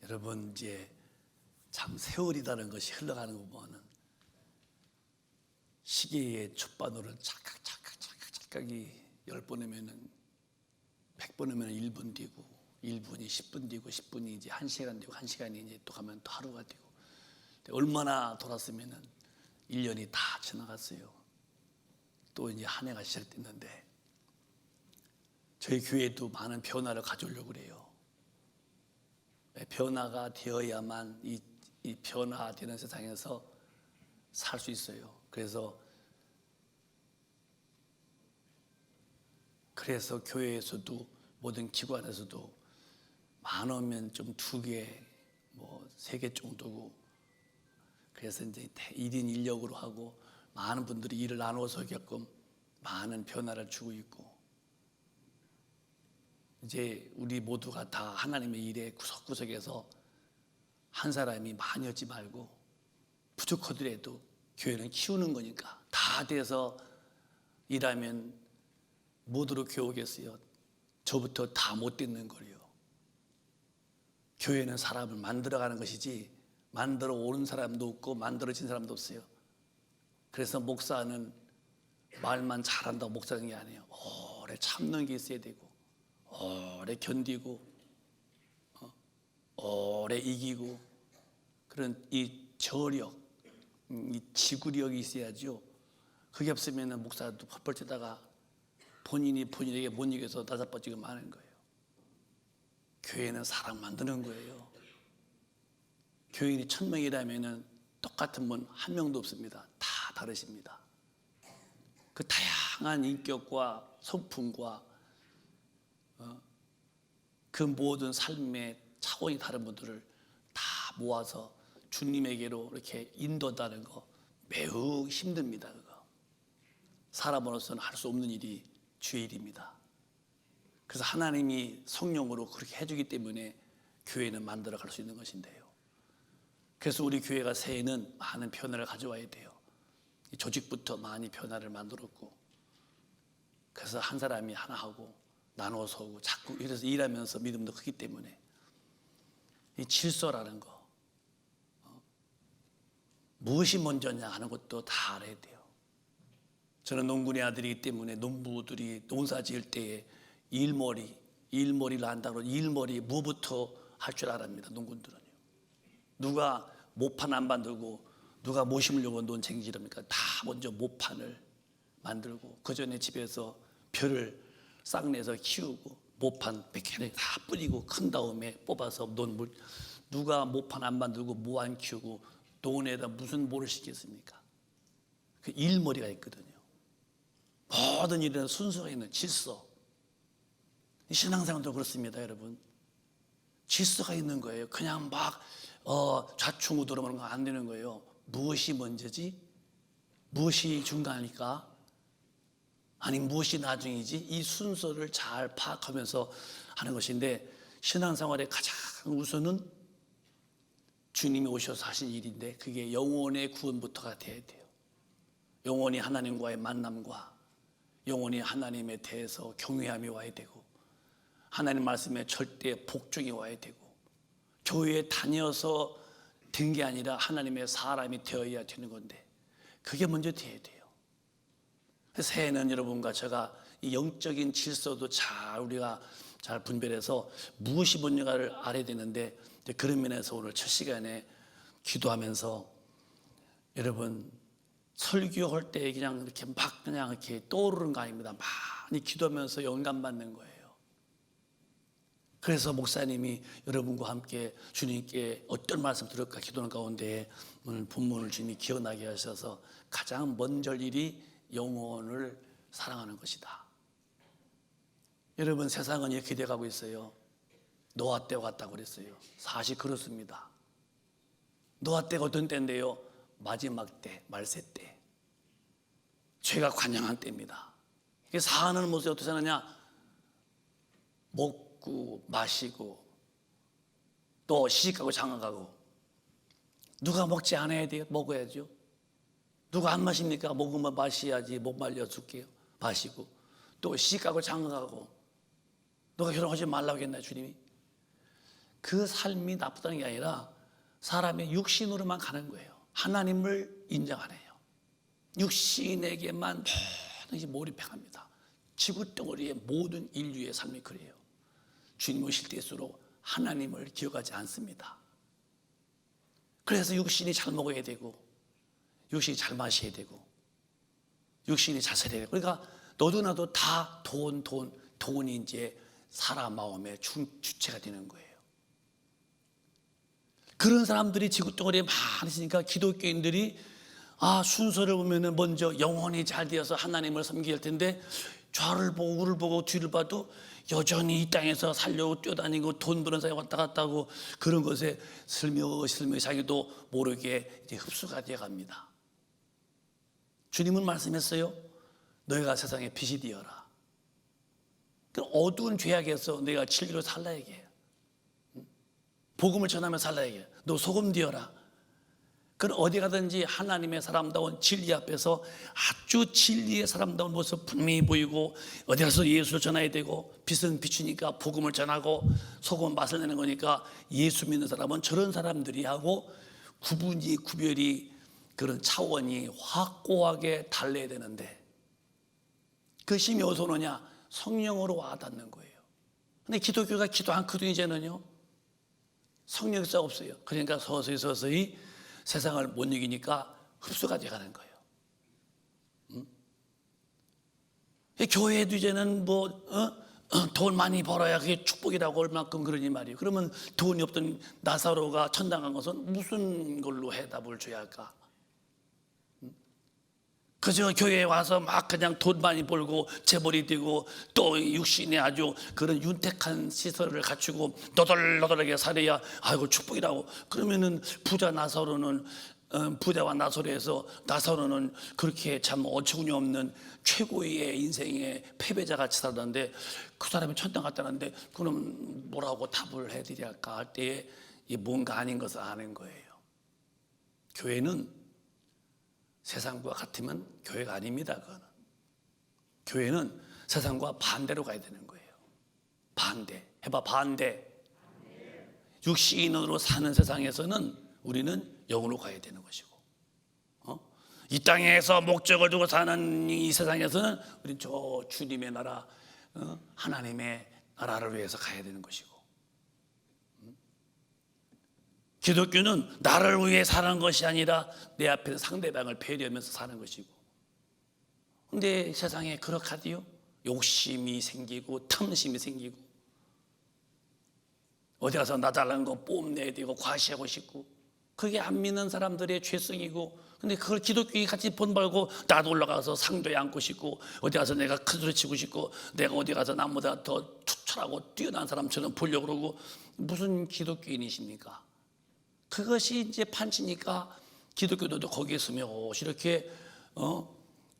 여러분, 이제 참 세월이라는 것이 흘러가는 거 보면은 시계의 촛바늘을 착각이 10번 하면은 100번 하면 1분 뒤고 1분이 10분 뒤고 10분이 이제 1시간 되고 1시간이 이제 또 가면 또 하루가 되고 얼마나 돌았으면은 1년이 다 지나갔어요. 또 이제 한 해가 시작됐는데 저희 교회도 많은 변화를 가져오려고 그래요. 변화가 되어야만 이 변화되는 세상에서 살 수 있어요. 그래서 교회에서도 모든 기관에서도 많으면 좀 2개, 뭐 3개 정도고, 그래서 이제 1인 1역으로 하고 많은 분들이 일을 나누어서 하게끔 많은 변화를 주고 있고, 이제 우리 모두가 다 하나님의 일에 구석구석에서 한 사람이 많이 하지 말고 부족하더라도 교회는 키우는 거니까 다 돼서 일하면 모두로 교회 오겠어요. 저부터 다 못 듣는 거예요. 교회는 사람을 만들어가는 것이지 만들어 오는 사람도 없고 만들어진 사람도 없어요. 그래서 목사는 말만 잘한다고 목사는 게 아니에요. 오래 참는 게 있어야 되고, 오래 견디고, 오래 이기고, 그런 이 저력, 이 지구력이 있어야죠. 그게 없으면 목사도 펄펄 뛰다가 본인에게 못 이겨서 나자빠지고 마는 거예요. 교회는 사람 만드는 거예요. 교인이 1000명이라면 똑같은 분 한 명도 없습니다. 다 다르십니다. 그 다양한 인격과 성품과 그 모든 삶의 차원이 다른 분들을 다 모아서 주님에게로 이렇게 인도한다는 거 매우 힘듭니다. 그거 사람으로서는 할 수 없는 일이 주의 일입니다. 그래서 하나님이 성령으로 그렇게 해주기 때문에 교회는 만들어갈 수 있는 것인데요. 그래서 우리 교회가 새해에는 많은 변화를 가져와야 돼요. 조직부터 많이 변화를 만들었고, 그래서 한 사람이 하나 하고 나눠서 오고 자꾸 이래서 일하면서 믿음도 크기 때문에 이 질서라는 거, 무엇이 먼저냐 하는 것도 다 알아야 돼요. 저는 농군의 아들이기 때문에 농부들이 농사 지을 때에 일머리를 한다고 일머리 무부터 할 줄 알합니다. 농군들은요. 누가 모판 안 만들고 누가 모 심으려고 논쟁지랍니까? 다 먼저 모판을 만들고 그 전에 집에서 벼를 싹내서 키우고 모판 100개를 다 뿌리고 큰 다음에 뽑아서 논물. 누가 모판 안 만들고 모 안 키우고 논에다 무슨 모를 시켰습니까? 그 일머리가 있거든요. 모든 일에는 순서가 있는 질서. 신앙생활도 그렇습니다, 여러분. 질서가 있는 거예요. 그냥 막 좌충우돌 하는 거 안 되는 거예요. 무엇이 먼저지? 무엇이 중간일까? 아니 무엇이 나중이지? 이 순서를 잘 파악하면서 하는 것인데, 신앙생활의 가장 우선은 주님이 오셔서 하신 일인데 그게 영혼의 구원부터가 돼야 돼요. 영혼이 하나님과의 만남과 영혼이 하나님에 대해서 경외함이 와야 되고, 하나님 말씀에 절대 복종이 와야 되고, 교회에 다녀서 된 게 아니라 하나님의 사람이 되어야 되는 건데 그게 먼저 돼야 돼요. 새해는 여러분과 제가 이 영적인 질서도 우리가 잘 분별해서 무엇이 뭔가를 알아야 되는데, 그런 면에서 오늘 첫 시간에 기도하면서 여러분 설교할 때 그냥 이렇게 떠오르는 거 아닙니다. 많이 기도하면서 영감 받는 거예요. 그래서 목사님이 여러분과 함께 주님께 어떤 말씀 들을까 기도하는 가운데 오늘 본문을 주님이 기억나게 하셔서 가장 먼저 일이 영혼을 사랑하는 것이다. 여러분 세상은 이렇게 돼가고 있어요. 노아 때와 같다고 그랬어요. 사실 그렇습니다. 노아 때가 어떤 때인데요? 마지막 때, 말세 때. 죄가 관영한 때입니다. 사는 모습이 어떻게 사느냐? 먹고 마시고 또 시집가고 장가가고. 누가 먹지 않아야 돼요? 먹어야죠. 누가 안 마십니까? 먹으면 마셔야지. 못 말려 줄게요. 마시고 또 시집가고 장가가고. 누가 결혼하지 말라고 했나요, 주님이? 그 삶이 나쁘다는 게 아니라 사람의 육신으로만 가는 거예요. 하나님을 인정 안 해요. 육신에게만 모든 것이 몰입해갑니다. 지구덩어리의 모든 인류의 삶이 그래요. 주님 오실 때일수록 하나님을 기억하지 않습니다. 그래서 육신이 잘 먹어야 되고, 육신이 잘 마셔야 되고, 육신이 잘 살아야 되고. 그러니까 너도 나도 다 돈이 이제 사람 마음의 주체가 되는 거예요. 그런 사람들이 지구덩어리에 많으시니까 기독교인들이 순서를 보면은 먼저 영혼이 잘 되어서 하나님을 섬기게 할 텐데, 좌를 보고 우를 보고 뒤를 봐도 여전히 이 땅에서 살려고 뛰어다니고 돈 버는 사람이 왔다 갔다 하고, 그런 것에 슬며슬며 자기도 모르게 이제 흡수가 되어 갑니다. 주님은 말씀했어요. 너희가 세상에 빛이 되어라. 그 어두운 죄악에서 너희가 진리로 살라 얘기해요. 복음을 전하며 살라 얘기해요. 너 소금 되어라. 그럼 어디 가든지 하나님의 사람다운 진리 앞에서 아주 진리의 사람다운 모습 분명히 보이고, 어디 가서 예수를 전해야 되고, 빛은 비추니까 복음을 전하고, 소금은 맛을 내는 거니까 예수 믿는 사람은 저런 사람들이 하고 구별이 그런 차원이 확고하게 달라야 되는데, 그 힘이 어디서 오느냐? 성령으로 와닿는 거예요. 근데 기독교가 기도 않거든요. 이제는요 성령이 없어요. 그러니까 서서히 세상을 못 이기니까 흡수가 돼가는 거예요. 교회도 이제는 돈 많이 벌어야 그게 축복이라고 얼만큼 그러니 말이에요. 그러면 돈이 없던 나사로가 천당 간 것은 무슨 걸로 해답을 줘야 할까? 그저 교회에 와서 막 그냥 돈 많이 벌고 재벌이 되고 또 육신에 아주 그런 윤택한 시설을 갖추고 너덜너덜하게 살아야 아이고 축복이라고. 그러면은 부자와 나사로에서 나사로는 그렇게 참 어처구니 없는 최고의 인생의 패배자 같이 살았는데, 그 사람이 천당 갔다는데 그럼 뭐라고 답을 해드려야 할까 할 때에 뭔가 아닌 것을 아는 거예요. 교회는 세상과 같으면 교회가 아닙니다. 그거는. 교회는 세상과 반대로 가야 되는 거예요. 반대. 해봐, 반대. 육신으로 사는 세상에서는 우리는 영으로 가야 되는 것이고, 이 땅에서 목적을 두고 사는 이 세상에서는 우리는 저 주님의 나라, 하나님의 나라를 위해서 가야 되는 것이고, 기독교는 나를 위해 사는 것이 아니라 내 앞에서 상대방을 배려하면서 사는 것이고. 근데 세상에 그렇게요 욕심이 생기고 탐심이 생기고, 어디 가서 나 잘난 거 뽐내야 되고 과시하고 싶고, 그게 안 믿는 사람들의 죄성이고. 근데 그걸 기독교인이 같이 본받고 나도 올라가서 상도에 앉고 싶고, 어디 가서 내가 큰 소리 치고 싶고, 내가 어디 가서 나보다 더 투철하고 뛰어난 사람처럼 보려고 그러고, 무슨 기독교인이십니까? 그것이 이제 판치니까 기독교도도 거기에 스며시 이렇게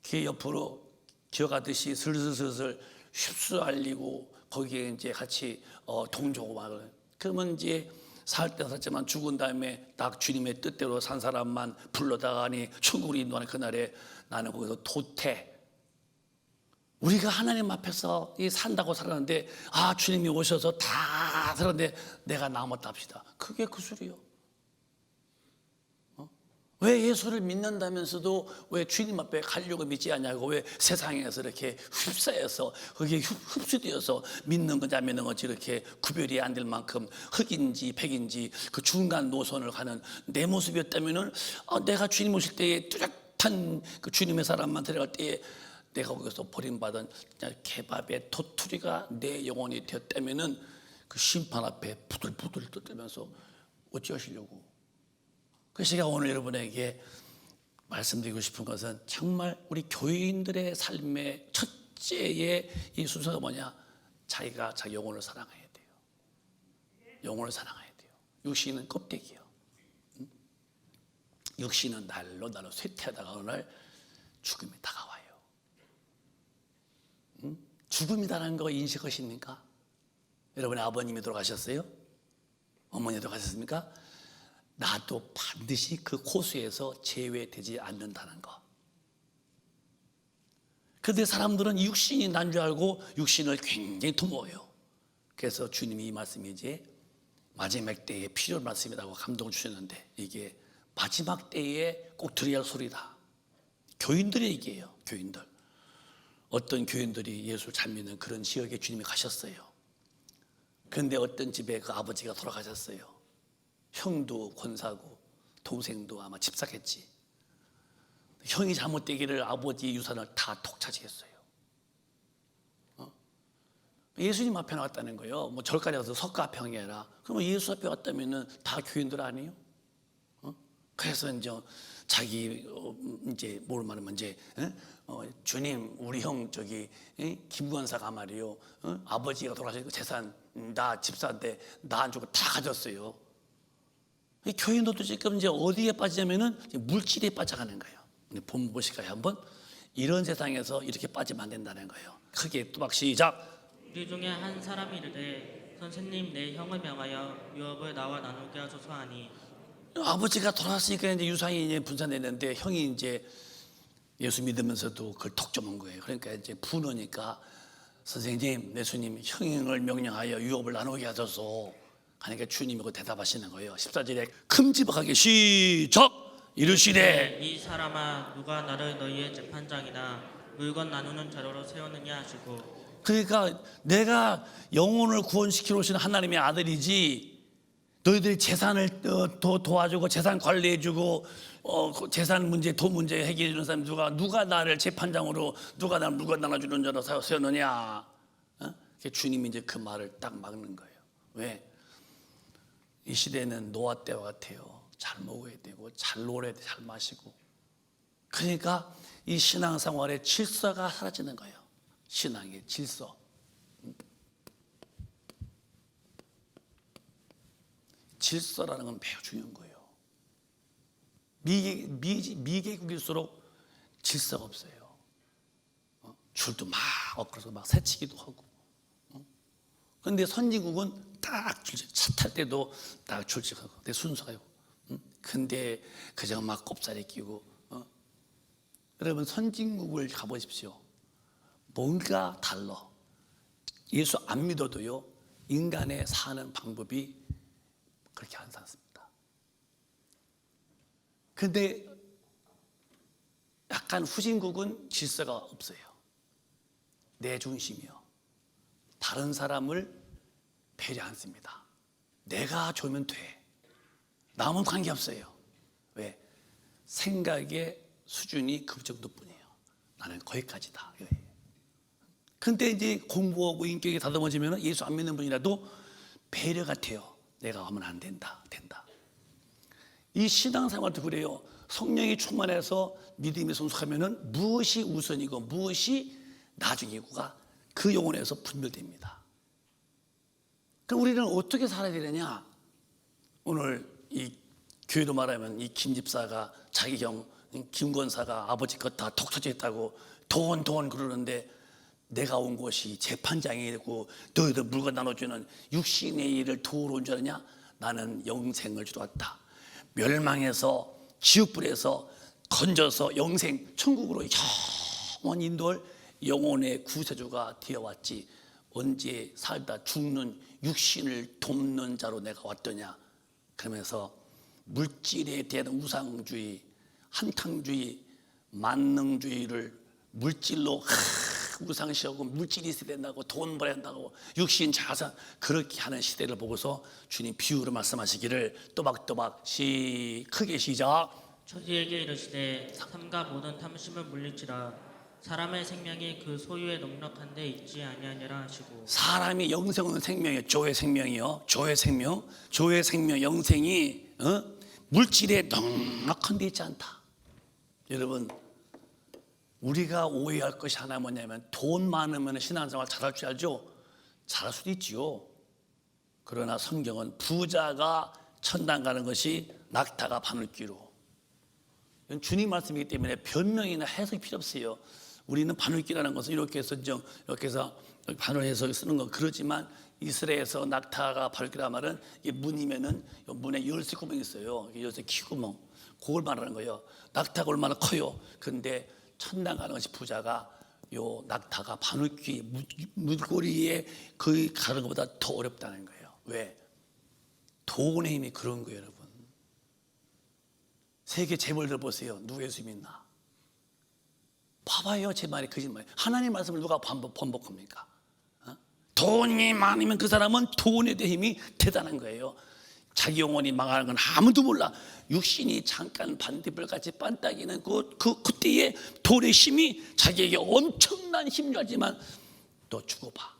개 옆으로 기어가듯이 슬슬슬슬 휩쓸리고 거기에 이제 같이 동조하고 말을. 그러면 이제 살 때 살지만 죽은 다음에 딱 주님의 뜻대로 산 사람만 불러다가니 천국으로 인도하는 그날에 나는 거기서 도태. 우리가 하나님 앞에서 산다고 살았는데, 주님이 오셔서 다 살았는데 내가 남았다 합시다. 그게 그 소리요. 왜 예수를 믿는다면서도 왜 주님 앞에 가려고 믿지 않냐고, 왜 세상에서 이렇게 휩싸여서 그게 흡수되어서 믿는 건지 안 믿는 건지 이렇게 구별이 안 될 만큼 흑인지 백인지 그 중간 노선을 가는 내 모습이었다면은, 내가 주님 오실 때에 뚜렷한 그 주님의 사람만 데려갈 때에 내가 거기서 버림받은 개밥의 도토리가 내 영혼이 되었다면은, 그 심판 앞에 부들부들 떠들면서 어찌하시려고. 그래서 제가 오늘 여러분에게 말씀드리고 싶은 것은, 정말 우리 교인들의 삶의 첫째의 이 순서가 뭐냐? 자기가 자기 영혼을 사랑해야 돼요. 영혼을 사랑해야 돼요. 육신은 껍데기예요. 육신은 날로 쇠퇴하다가 어느 날 죽음이 다가와요. 죽음이라는 거 인식하십니까? 여러분의 아버님이 돌아가셨어요? 어머니 돌아가셨습니까? 나도 반드시 그 호수에서 제외되지 않는다는 거. 그런데 사람들은 육신이 난 줄 알고 육신을 굉장히 도모해요. 그래서 주님이 이 말씀이지, 마지막 때에 필요한 말씀이라고 감동을 주셨는데 이게 마지막 때에 꼭 들어야 할 소리다. 교인들의 얘기예요. 교인들. 어떤 교인들이 예수를 잘 믿는 그런 지역에 주님이 가셨어요. 그런데 어떤 집에 그 아버지가 돌아가셨어요. 형도 권사고 동생도 아마 집사겠지. 형이 잘못되기를 아버지의 유산을 다 톡 차지했어요. 예수님 앞에 나왔다는 거예요. 뭐 절까지 가서 석가 앞에 한 게 아니라 그러면 예수 앞에 왔다면은 다 교인들 아니에요? 그래서 이제 자기 이제 뭘 말하면 이제 주님 우리 형 저기 김권사가 말이요 아버지가 돌아가시고 재산 나 집사인데 나 안 주고 다 가졌어요. 이 교인들도 지금 이제 어디에 빠지냐면은 물질에 빠져가는 거예요. 본 보실까요 한번? 이런 세상에서 이렇게 빠지면 안 된다는 거예요. 크게 또박 시작. 우리 중에 한 사람이 이르되 선생님 내 형을 명하여 유업을 나와 나누게 하소서 하니 아버지가 돌아왔으니까 이제 유산이 이제 분산됐는데 형이 이제 예수 믿으면서도 그걸 톡 져먹은 거예요. 그러니까 이제 분하니까 선생님, 예수님 형을 명령하여 유업을 나누게 하소서 하니까 주님이 그 대답하시는 거예요. 14절에 큼지막하게 시작 이르시되 이 사람아 누가 나를 너희의 재판장이나 물건 나누는 자료로 세우느냐 하시고 그러니까 내가 영혼을 구원시키러 오시는 하나님의 아들이지 너희들이 재산을 도와주고 재산 관리해주고 재산 문제, 돈 문제 해결해주는 사람 누가 나를 재판장으로 누가 나를 물건 나눠주는 자로 세우느냐. 주님이 이제 그 말을 딱 막는 거예요. 왜? 이 시대는 노아 때와 같아요. 잘 먹어야 되고 잘 놀아야 돼, 잘 마시고. 그러니까 이 신앙생활의 질서가 사라지는 거예요. 신앙의 질서. 질서라는 건 매우 중요한 거예요. 미개국일수록 질서가 없어요. 줄도 막 엎어서 막 새치기도 하고. 그런데 선진국은 딱 차 탈 때도 딱 줄직하고 내 순서가요. 근데 그저 막 꼽사리 끼고. 여러분 선진국을 가보십시오. 뭔가 달라. 예수 안 믿어도요 인간의 사는 방법이 그렇게 안 살았습니다. 그런데 약간 후진국은 질서가 없어요. 내 중심이요. 다른 사람을 배려 안 씁니다. 내가 좋으면 돼. 남은 관계없어요. 왜? 생각의 수준이 그 정도뿐이에요. 나는 거기까지다. 근데 이제 공부하고 인격이 다듬어지면 예수 안 믿는 분이라도 배려 같아요. 내가 하면 안 된다. 이 신앙생활도 그래요. 성령이 충만해서 믿음이 성숙하면 무엇이 우선이고 무엇이 나중이고가 그 영혼에서 분별됩니다. 그럼 우리는 어떻게 살아야 되느냐? 오늘 이 교회로 말하면 이 김 집사가 자기 형 김권사가 아버지 것 다 톡 터졌다고 돈 그러는데 내가 온 곳이 재판장이 되고 너희들 물건 나눠주는 육신의 일을 도우러 온 줄 아느냐? 나는 영생을 주러 왔다. 멸망해서 지옥불에서 건져서 영생 천국으로 영원 인도할 영혼의 구세주가 되어왔지. 언제 살다 죽는 육신을 돕는 자로 내가 왔더냐. 그러면서 물질에 대한 우상주의, 한탕주의, 만능주의를 물질로 우상시하고 물질이 있어야 된다고 돈 벌어야 된다고 육신 자산 그렇게 하는 시대를 보고서 주님 비유로 말씀하시기를 또박또박 크게 시작. 저희에게 이르시되 삼가 모든 탐심을 물리치라 사람의 생명이 그 소유에 넉넉한 데 있지 아니하니라 하시고 사람이 영생은 생명이요 조의 생명이요 조의 생명 영생이 물질에 넉넉한 데 있지 않다. 여러분 우리가 오해할 것이 하나 뭐냐면 돈 많으면 신앙생활 잘할 줄 알죠? 잘할 수도 있지요. 그러나 성경은 부자가 천당 가는 것이 낙타가 바늘귀로. 이건 주님 말씀이기 때문에 변명이나 해석이 필요 없어요. 우리는 바늘귀라는 것은 이렇게 해서 바늘해서 쓰는 거 그러지만 이스라엘에서 낙타가 바늘귀란 말은 이게 문이면은 문에 열쇠 구멍이 있어요. 열쇠 키구멍. 그걸 말하는 거예요. 낙타가 얼마나 커요. 근데 천당 가는 것이 부자가 요 낙타가 바늘귀 물고리에 거의 가는 것보다 더 어렵다는 거예요. 왜? 돈의 힘이 그런 거예요, 여러분. 세계 재벌들 보세요. 누가 예수 믿나? 봐봐요, 제 말이 거짓말이에요. 하나님 말씀을 누가 번복합니까? 돈이 많으면 그 사람은 돈에 대한 힘이 대단한 거예요. 자기 영혼이 망하는 건 아무도 몰라. 육신이 잠깐 반딧불같이 반딱이는 그때의 돈의 힘이 자기에게 엄청난 힘을 주지만 또 주고 봐.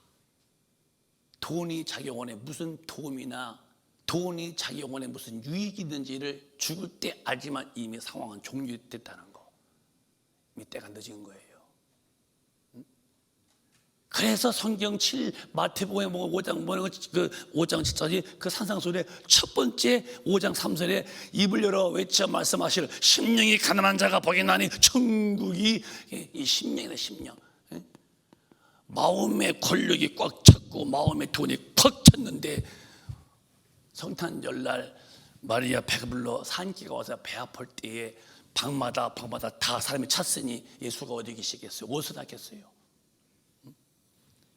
돈이 자기 영혼에 무슨 도움이나 돈이 자기 영혼에 무슨 유익이 있는지를 죽을 때 알지만 이미 상황은 종료됐다는 거. 이미 때가 늦은 거예요. 그래서 성경 7 마태복음 5장 5장 7절이 그 산상수훈의 첫 번째 5장 3절에 입을 열어 외쳐 말씀하시를 심령이 가난한 자가 복이 나니 천국이 이 심령이다. 심령. 마음의 권력이 꽉 찼고 마음의 돈이 꽉 찼는데 성탄절날 마리아 배불러 산기가 와서 배 아플 때에 방마다 다 사람이 찼으니 예수가 어디 계시겠어요? 어디서 났겠어요?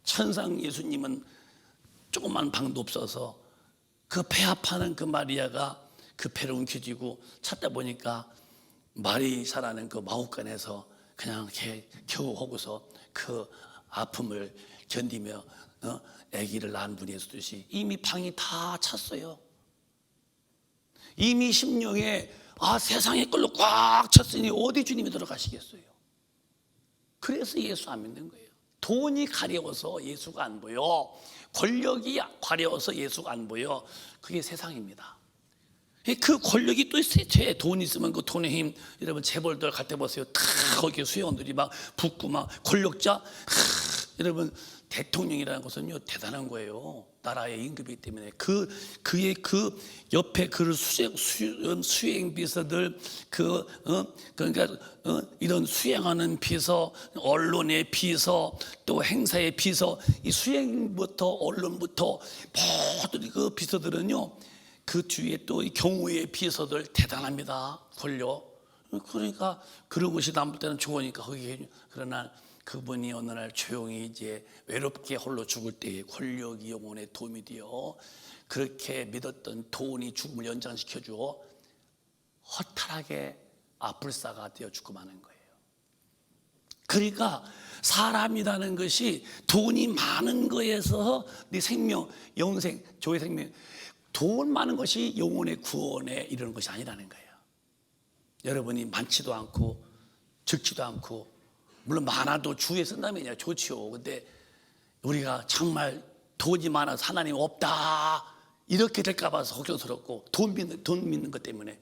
천상 예수님은 조그만 방도 없어서 그 배 아파하는 그 마리아가 그 배를 움켜쥐고 찾다 보니까 마리사라는 그 마구간에서 그냥 이렇게 겨우 하고서 그 아픔을 견디며 아기를 낳은 분이 예수듯이 이미 방이 다 찼어요. 이미 심령에 세상의 걸로 꽉 찼으니 어디 주님이 들어가시겠어요? 그래서 예수 안 믿는 거예요. 돈이 가려워서 예수가 안 보여. 권력이 가려워서 예수가 안 보여. 그게 세상입니다. 그 권력이 또 있어요. 돈 있으면 그 돈의 힘. 여러분 재벌들 갈 때 보세요. 다 거기 수행원들이 막 붙고 막 권력자. 여러분 대통령이라는 것은요 대단한 거예요. 나라의 임금이기 때문에 그의 그 옆에 그 수행 비서들 그러니까 이런 수행하는 비서, 언론의 비서, 또 행사의 비서, 이 수행부터 언론부터 모든 그 비서들은요 그 뒤에 또 경호의 비서들 대단합니다. 권력. 그러니까 그런 것이 남을 때는 좋으니까 거기 그러나 그분이 어느 날 조용히 이제 외롭게 홀로 죽을 때에 권력이 영혼에 도움이 되어 그렇게 믿었던 돈이 죽음을 연장시켜 주어 허탈하게 불사가 되어 죽고 마는 거예요. 그러니까 사람이라는 것이 돈이 많은 거에서 네 생명, 영생, 조의 생명, 돈 많은 것이 영혼의 구원에 이르는 것이 아니라는 거예요. 여러분이 많지도 않고 적지도 않고 물론 많아도 주에 쓴다면 좋지요. 근데 우리가 정말 돈이 많아서 하나님 없다 이렇게 될까 봐서 걱정스럽고 돈 믿는 것 때문에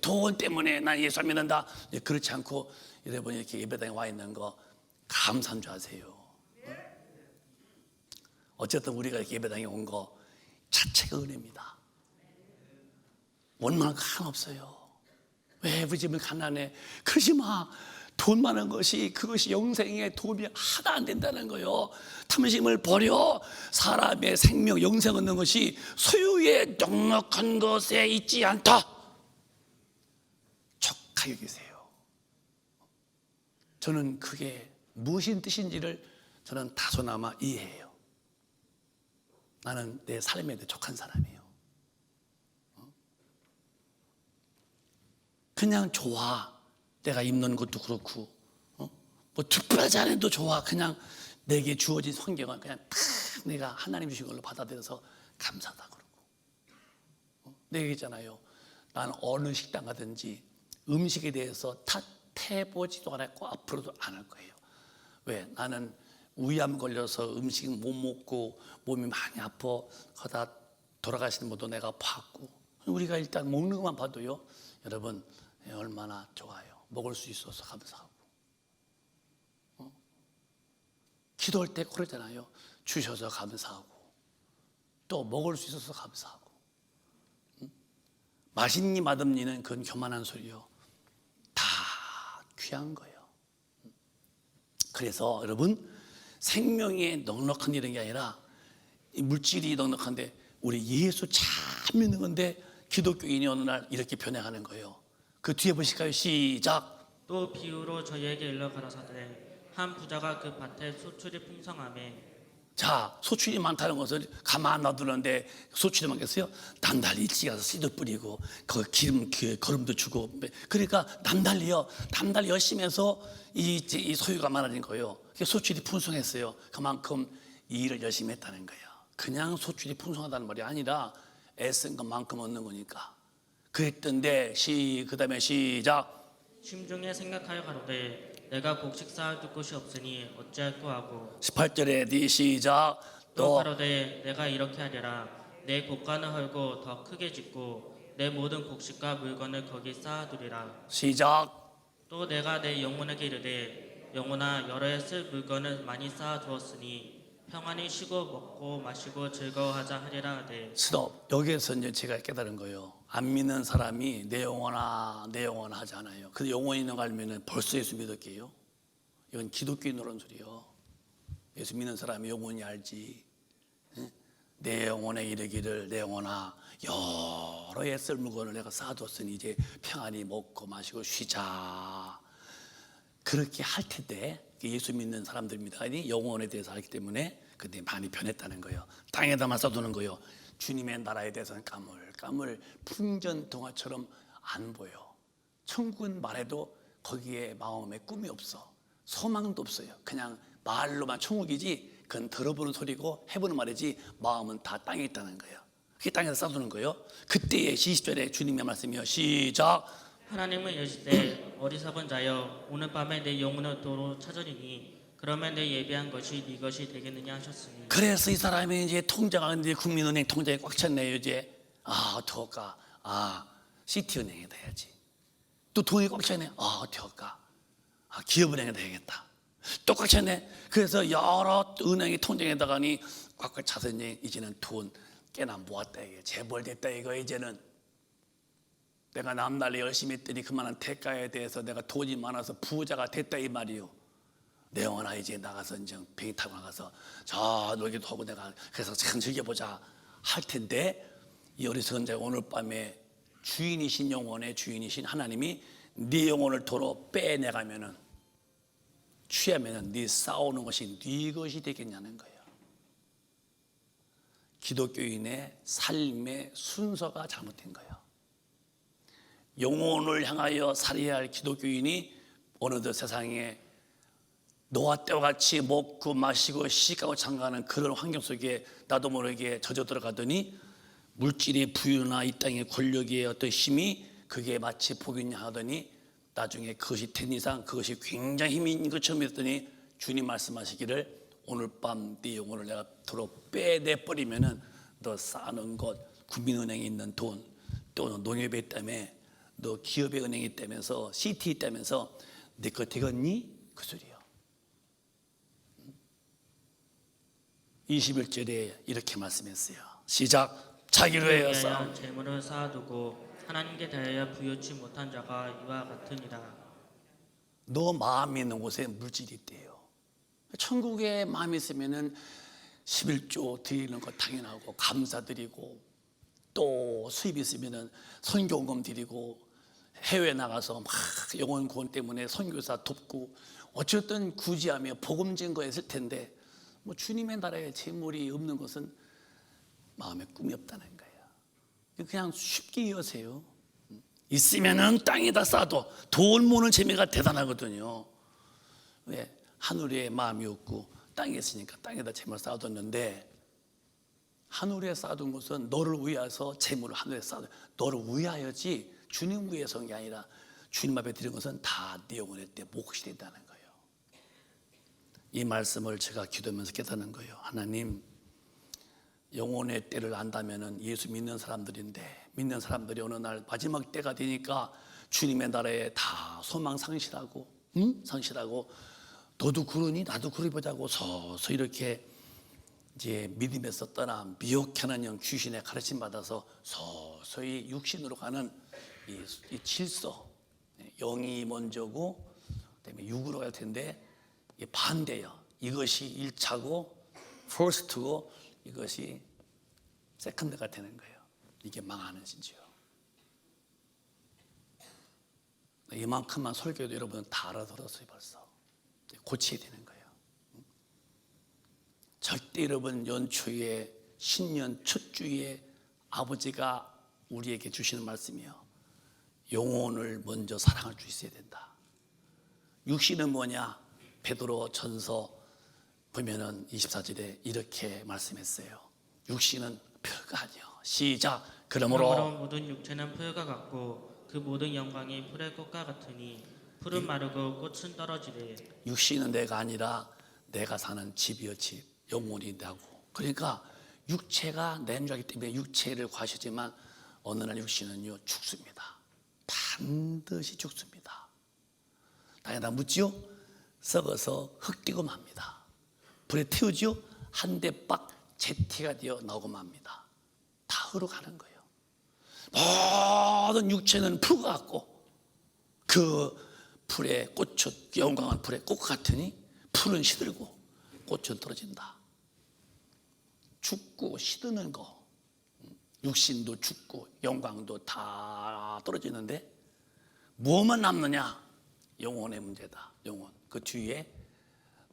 돈 때문에 난 예수 안 믿는다 그렇지 않고 여러분 이렇게 예배당에 와 있는 거 감사한 줄 아세요. 어쨌든 우리가 이렇게 예배당에 온 거 자체가 은혜입니다. 원망할 거 하나 없어요. 왜 우리 집은 가난해? 그러지 마. 돈 많은 것이 그것이 영생에 도움이 하나도 안 된다는 거예요. 탐심을 버려. 사람의 생명 영생 얻는 것이 소유의 넉넉한 것에 있지 않다. 족하게 여기세요. 저는 그게 무엇인 뜻인지를 저는 다소나마 이해해요. 나는 내 삶에 족한 사람이에요. 그냥 좋아. 내가 입는 것도 그렇고 뭐 특별하지 않아도 좋아. 그냥 내게 주어진 환경은 그냥 딱 내가 하나님 주신 걸로 받아들여서 감사하다 그러고 내가 얘기했잖아요. 나는 어느 식당 가든지 음식에 대해서 탓해보지도 않았고 앞으로도 안 할 거예요. 왜? 나는 위암 걸려서 음식 못 먹고 몸이 많이 아파 하다 돌아가시는 분도 내가 봤고 우리가 일단 먹는 것만 봐도요 여러분 얼마나 좋아요. 먹을 수 있어서 감사하고 기도할 때 그러잖아요. 주셔서 감사하고 또 먹을 수 있어서 감사하고 맛있니 맛없니는 그건 교만한 소리요. 다 귀한 거예요. 그래서 여러분 생명에 넉넉한 이런 게 아니라 물질이 넉넉한데 우리 예수 참 믿는 건데 기독교인이 어느 날 이렇게 변해가는 거예요. 그 뒤에 보실까요? 시작. 또 비유로 저희에게 일러 가라사대 한 부자가 그 밭에 소출이 풍성하매 자, 소출이 많다는 것을 가만 놔두는데 소출이 많겠어요? 남달리 일찍 가서 씨도 뿌리고 그 기름 거름도 주고 그러니까 남달리 열심히 해서 이 소유가 많아진 거예요. 소출이 풍성했어요. 그만큼 이 일을 열심히 했다는 거예요. 그냥 소출이 풍성하다는 말이 아니라 애쓴 것만큼 얻는 거니까. 그랬던데 그다음에 시작. 심중에 생각하여 가로되 내가 곡식 쌓아둘 곳이 없으니 어찌할꼬 하고 18절에 네 시작. 또 또 가로되 내가 이렇게 하리라 내 곡간을 헐고 더 크게 짓고 내 모든 곡식과 물건을 거기 쌓아두리라. 시작. 또 내가 내 영혼에게 이르되 영혼아 여러 해 쓸 물건을 많이 쌓아두었으니 평안히 쉬고 먹고 마시고 즐거워하자 하리라 하되. 스톱. 여기에서 이제 제가 깨달은 거예요. 안 믿는 사람이 내 영혼아 하잖아요. 그 영혼이 있는 거 알면은 벌써 예수 믿었게요. 이건 기독교인 노란 소리요. 예수 믿는 사람이 영혼이 알지. 응? 내 영혼에 이르기를 내 영혼아 여러 해 쓸 물건을 내가 쌓아뒀으니 이제 평안히 먹고 마시고 쉬자. 그렇게 할 텐데 예수 믿는 사람들입니다. 아니 영혼에 대해서 알기 때문에 근데 많이 변했다는 거예요. 땅에다만 써두는 거예요. 주님의 나라에 대해서는 까물 풍전동화처럼 안 보여. 천국은 말해도 거기에 마음에 꿈이 없어. 소망도 없어요. 그냥 말로만 천국이지 그건 들어보는 소리고 해보는 말이지 마음은 다 땅에 있다는 거예요. 그게 땅에서 쌓아두는 거예요. 그때의 20절에 주님의 말씀이요. 시작. 하나님은 이르시되 어리석은 자여 오늘 밤에 내 영혼을 도로 찾으리니 그러면 내 예비한 것이 네 것이 되겠느냐 하셨으니. 그래서 이 사람이 이제 통장가 이제 국민은행 통장에 꽉 찼네요. 이제 어떡할까? 시티은행에다 해야지. 또 돈이 꽉 찼네. 어떡할까? 기업은행에다 해야겠다. 또 꽉 찼네. 그래서 여러 은행의 통장에다가니 꽉꽉 차서 이제는 돈 꽤나 모았다 이게 재벌됐다 이거. 이제는 내가 남달리 열심히 했더니 그만한 대가에 대해서 내가 돈이 많아서 부자가 됐다 이 말이요. 내 영혼아 이제 나가서 이제 비행기 타고 나가서 저 놀기도 하고 내가 그래서 참 즐겨보자 할 텐데 이 어리석은 자가 오늘 밤에 주인이신 영혼의 주인이신 하나님이 네 영혼을 도로 빼내가면은 취하면은 네 싸우는 것이 네 것이 되겠냐는 거예요. 기독교인의 삶의 순서가 잘못된 거예요. 영혼을 향하여 살아야 할 기독교인이 어느덧 세상에 노아 때와 같이 먹고 마시고 시집가고 장가하는 그런 환경 속에 나도 모르게 젖어 들어가더니 물질의 부유나 이 땅의 권력의 어떤 힘이 그게 마치 복이냐 하더니 나중에 그것이 된 이상 그것이 굉장히 힘이 있는 것처럼 믿었더니 주님 말씀하시기를 오늘 밤 네 영혼을 내가 도로 빼내버리면은 너 쌓아놓은 것 국민은행에 있는 돈 또 농협에 있다며 너 기업의 은행에 있다면서 CT 있다면서 네 거 되겠니? 그 소리요. 21절에 이렇게 말씀했어요. 시작. 자기를 위하여 쌓은 재물을 쌓아두고 하나님께 대하여 부여치 못한 자가 이와 같으니라. 너 마음이 있는 곳에 물질이 있대요. 천국에 마음이 있으면은 11조 드리는 거 당연하고 감사드리고 또 수입이 있으면은 선교금 드리고 해외 나가서 막 영혼 구원 때문에 선교사 돕고 어쨌든 구제하며 복음 증거했을 텐데 뭐 주님의 나라에 재물이 없는 것은 마음에 꿈이 없다는 거예요. 그냥 쉽게 여세요. 있으면은 땅에다 쌓아도 돈 모으는 재미가 대단하거든요. 왜? 하늘에 마음이 없고 땅에 있으니까 땅에다 재물을 쌓아뒀는데 하늘에 쌓아둔 것은 너를 위하여서 재물을 하늘에 쌓아둔 너를 위하여지 주님 위해서 한 게 아니라 주님 앞에 드린 것은 다 네 영혼의 때 몫이 된다는 거예요. 이 말씀을 제가 기도하면서 깨닫는 거예요. 하나님 영혼의 때를 안다면은 예수 믿는 사람들인데 믿는 사람들이 어느 날 마지막 때가 되니까 주님의 나라에 다 소망 상실하고 상실하고 너도 그러니 나도 그러니 보자고 서서 이렇게 이제 믿음에서 떠나 미혹하는 영 귀신의 가르침 받아서 서서히 육신으로 가는 이 질서 영이 먼저고 그다음에 육으로 갈 텐데 반대요. 이것이 1차고 first고 이것이 세컨드가 되는 거예요. 이게 망하는 신지요. 이만큼만 설교도 여러분은 다 알아들었어요. 벌써 고쳐야 되는 거예요. 절대 여러분 연초에 신년 첫 주에 아버지가 우리에게 주시는 말씀이요, 영혼을 먼저 사랑할 수 있어야 된다. 육신은 뭐냐? 베드로 전서 보면은 24절에 이렇게 말씀했어요. 육신은 별거 아니요. 시작. 그러므로 모든 육체는 풀과 같고 그 모든 영광이 풀의 꽃과 같으니 풀은 마르고 꽃은 떨어지되. 육신은 내가 아니라 내가 사는 집이요 집, 영혼이 나고. 그러니까 육체가 내주하기 때문에 육체를 과시지만 어느 날 육신은요 죽습니다. 반드시 죽습니다. 당연히 묻지요? 썩어서 흙되고 맙니다. 불에 태우지요? 한 대 빡 재티가 되어 나오고 맙니다. 다 흐르가는 거예요. 모든 육체는 풀과 같고 그 풀의 꽃은 영광한 풀의 꽃 같으니 풀은 시들고 꽃은 떨어진다. 죽고 시드는 거, 육신도 죽고 영광도 다 떨어지는데 무엇만 남느냐? 영혼의 문제다. 영혼. 그 뒤에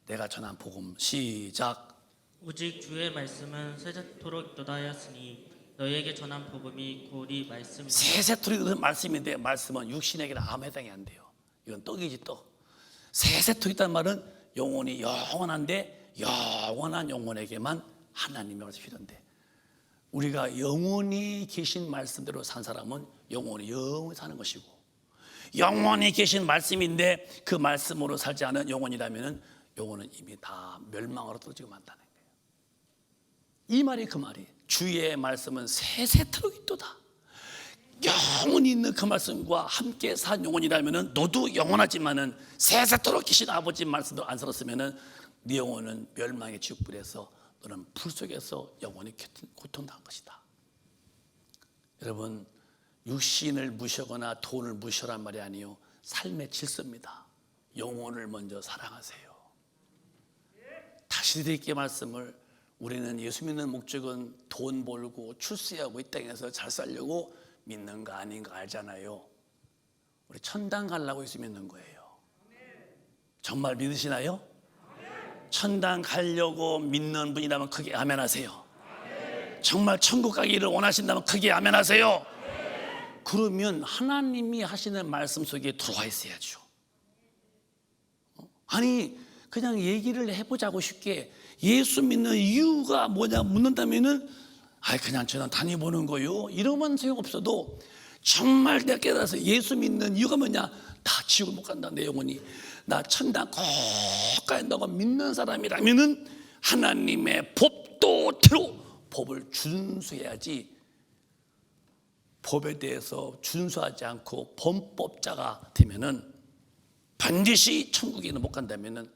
내가 전한 복음, 시작. 오직 주의 말씀은 세세토록 있도다 하였으니 너희에게 전한 복음이 곧 이 말씀이다. 세세토록 말씀인데 말씀은 육신에게는 아무 해당이 안 돼요. 이건 떡이지 떡. 세세토록 있다는 말은 영혼이 영원한데 영원한 영혼에게만 하나님의 말씀이 필요한데, 우리가 영원히 계신 말씀대로 산 사람은 영원히 사는 것이고, 영원히 계신 말씀인데 그 말씀으로 살지 않은 영혼이라면 영혼은 이미 다 멸망으로 떨어지고 만다는 거예요. 이 말이 그 말이, 주의 말씀은 세세토록 있도다. 영원히 있는 그 말씀과 함께 산 영혼이라면 너도 영원하지만은 세세토록 계신 아버지 말씀도 안 살았으면은 네 영혼은 멸망의 지옥불에서 너는 불 속에서 영원히 고통당한 것이다. 여러분, 육신을 무시하거나 돈을 무시하란 말이 아니요, 삶의 질서입니다. 영혼을 먼저 사랑하세요. 다시 드릴게 말씀을, 우리는 예수 믿는 목적은 돈 벌고 출세하고 이 땅에서 잘 살려고 믿는 거 아닌 거 알잖아요. 우리 천당 가려고 예수 믿는 거예요. 정말 믿으시나요? 천당 가려고 믿는 분이라면 크게 아멘 하세요. 정말 천국 가기를 원하신다면 크게 아멘 하세요. 그러면 하나님이 하시는 말씀 속에 들어와 있어야죠. 아니 그냥 얘기를 해보자고 쉽게, 예수 믿는 이유가 뭐냐 묻는다면은 그냥 저는 다녀보는 거요, 이러면 소용없어도 정말 내가 깨달아서 예수 믿는 이유가 뭐냐, 다 지옥을 못 간다, 내 영혼이 나 천당 꼭 간다고 믿는 사람이라면은 하나님의 법도대로 법을 준수해야지, 법에 대해서 준수하지 않고 범법자가 되면은 반드시 천국에는 못 간다면은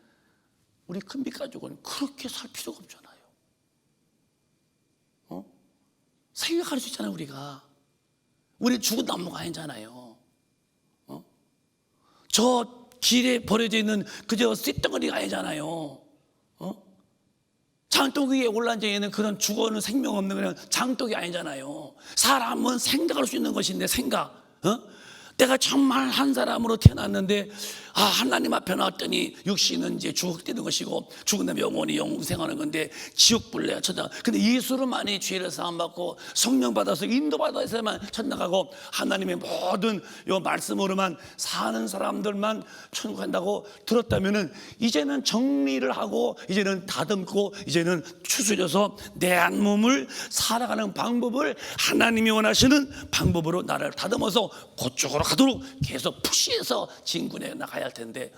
우리 큰빛 가족은 그렇게 살 필요가 없잖아요. 생각할 수 있잖아요. 우리 죽은 나무가 아니잖아요. 저 길에 버려져 있는 그저 쇳덩어리가 아니잖아요. 장독 위에 올라앉아 있는 그런 죽어는 생명 없는 그런 장독이 아니잖아요. 사람은 생각할 수 있는 것인데, 생각. 내가 정말 한 사람으로 태어났는데 하나님 앞에 나왔더니 육신은 이제 죽게 것이고 죽은 다음에 영원히 영생하는 건데 지옥불내야 천당. 근데 예수로만이 죄를 사함받고 성령 받아서 인도받아서만 천당 가고 하나님의 모든 요 말씀으로만 사는 사람들만 천국 간다고 들었다면은 이제는 정리를 하고 이제는 다듬고 이제는 추스려서 내 한 몸을 살아가는 방법을 하나님이 원하시는 방법으로 나를 다듬어서 그쪽으로 가도록 계속 푸시해서 진군해 나가야 할 텐데,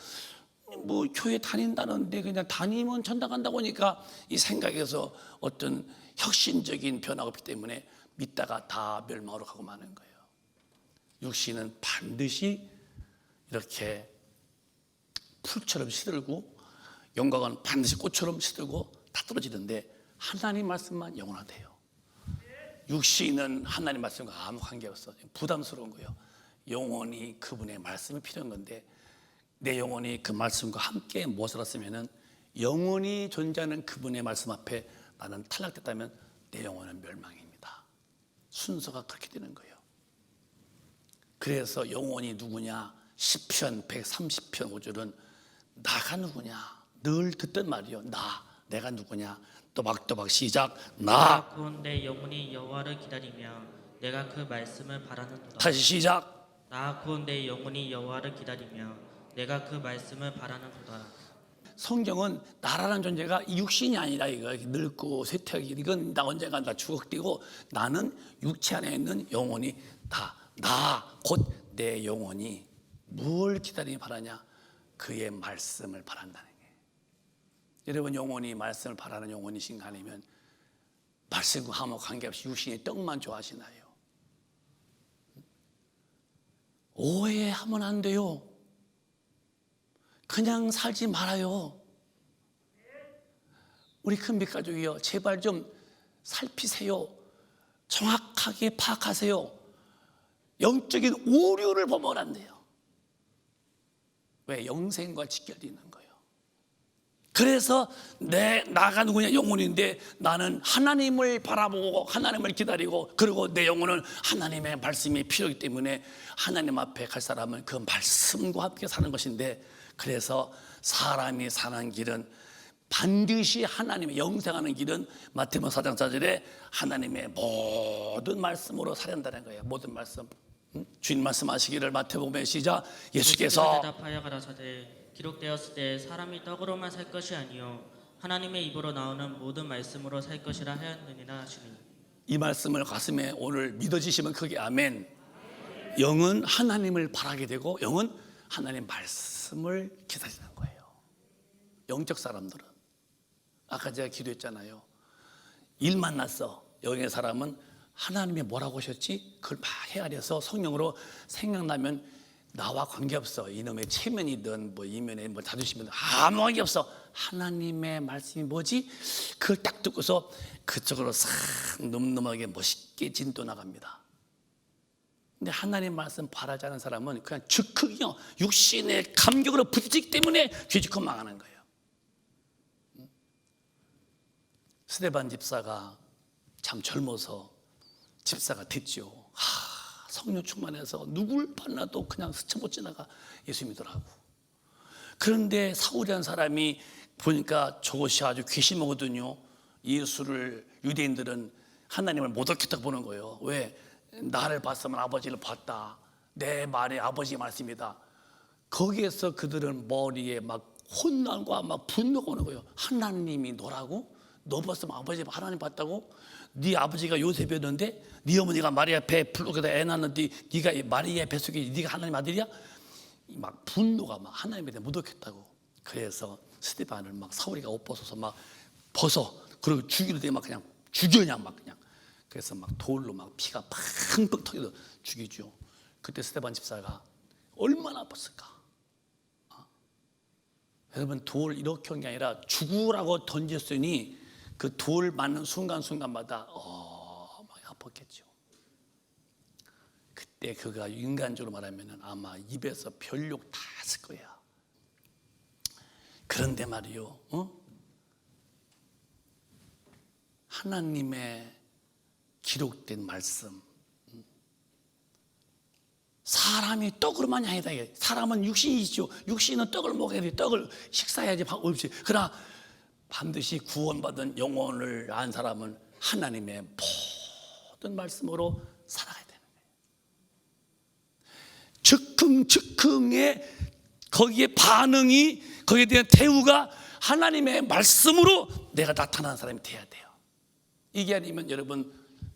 뭐 교회 다닌다는데 그냥 다니면 천당 간다고 하니까 이 생각에서 어떤 혁신적인 변화가 없기 때문에 믿다가 다 멸망으로 가고 마는 거예요. 육신은 반드시 이렇게 풀처럼 시들고 영광은 반드시 꽃처럼 시들고 다 떨어지는데 하나님 말씀만 영원하대요. 육신은 하나님 말씀과 아무 관계없어. 부담스러운 거예요. 영원히 그분의 말씀이 필요한 건데 내 영혼이 그 말씀과 함께 못 살았으면은, 영원히 존재하는 그분의 말씀 앞에 나는 탈락됐다면 내 영혼은 멸망입니다. 순서가 그렇게 되는 거예요. 그래서 영혼이 누구냐, 시편 130편 5절은 나가 누구냐 늘 듣던 말이요, 내가 누구냐? 또박또박 시작. 나 곧 내 영혼이 여호와를 기다리며 내가 그 말씀을 바라는도다. 다시 시작. 나 곧 내 영혼이 여호와를 기다리며 내가 그 말씀을 바라는도다. 성경은 나라는 존재가 육신이 아니라 이거 늙고 쇠퇴하기 이건 나 언젠가 다 추억되고 나는 육체 안에 있는 영혼이 다 나 곧 내 영혼이 뭘 기다리니 바라냐? 그의 말씀을 바란다는 게. 여러분 영혼이 말씀을 바라는 영혼이신가 아니면 말씀과 아무 관계없이 육신의 떡만 좋아하시나요? 오해하면 안 돼요. 그냥 살지 말아요. 우리 큰빛가족이요, 제발 좀 살피세요. 정확하게 파악하세요. 영적인 오류를 보면 안 돼요. 왜? 영생과 직결되어 있는 거예요. 그래서 나가 누구냐? 영혼인데 나는 하나님을 바라보고 하나님을 기다리고 그리고 내 영혼은 하나님의 말씀이 필요하기 때문에 하나님 앞에 갈 사람은 그 말씀과 함께 사는 것인데, 그래서 사람이 사는 길은 반드시 하나님의 영생하는 길은 마태복음 4장 4절에 하나님의 모든 말씀으로 살한다는 거예요. 모든 말씀. 주님 말씀하시기를 마태복음에 시작. 예수께서 대답하여 가라사대 기록되었을 때 사람이 떡으로만 살 것이 아니요 하나님의 입으로 나오는 모든 말씀으로 살 것이라 하였느니라 하시니. 이 말씀을 가슴에 오늘 믿어지시면 크게 아멘. 영은 하나님을 바라게 되고 영은 하나님 말씀을 기다리는 거예요. 영적 사람들은 아까 제가 기도했잖아요. 일 만났어. 영의 사람은 하나님이 뭐라고 하셨지? 그걸 막 헤아려서 성령으로 생각나면 나와 관계없어. 이놈의 체면이든 뭐 이면에 뭐 자존심이든 아무 관계없어. 하나님의 말씀이 뭐지? 그걸 딱 듣고서 그쪽으로 싹 늠름하게 멋있게 진도 나갑니다. 근데 하나님 말씀 바라지 않은 사람은 그냥 즉흥이요, 육신의 감격으로 부딪히기 때문에 뒤집고 망하는 거예요. 스데반 집사가 참 젊어서 집사가 됐죠. 성령 충만해서 누굴 만나도 그냥 스쳐 못 지나가 예수 믿으라고. 그런데 사울이라는 사람이 보니까 저것이 아주 괘씸하거든요. 예수를 유대인들은 하나님을 모독했다고 보는 거예요. 왜? 나를 봤으면 아버지를 봤다. 내 말이 아버지 말씀이다. 거기에서 그들은 머리에 막 혼란과 막 분노가 오는 거예요. 하나님이 너라고? 너 봤으면 아버지 하나님 봤다고? 네 아버지가 요셉이었는데 네 어머니가 마리아 배 불룩에다 애 낳았는데 네가 마리아 뱃속에 네가 하나님 아들이야? 막 분노가 막 하나님에 대해 모독했다고. 그래서 스데반을 막 사울이가 옷 벗어서 막 벗어, 그리고 죽이려 돼 막 그냥 죽여 그냥 막 그냥. 그래서 막 돌로 막 피가 팡팡 터져서 죽이죠. 그때 스데반 집사가 얼마나 아팠을까? 여러분 돌 이렇게 한 게 아니라 죽으라고 던졌으니 그 돌 맞는 순간순간마다 막 아팠겠죠. 그때 그가 인간적으로 말하면 아마 입에서 별욕 다 했을 거야. 그런데 말이요, 하나님의 기록된 말씀, 사람이 떡으로만이 아니다. 사람은 육신이죠. 육신은 떡을 먹어야 돼. 떡을 식사해야지 없이. 그러나 반드시 구원받은 영혼을 안 사람은 하나님의 모든 말씀으로 살아가야 되는 거예요. 즉흥의 거기에 반응이, 거기에 대한 대우가 하나님의 말씀으로 내가 나타나는 사람이 돼야 돼요. 이게 아니면 여러분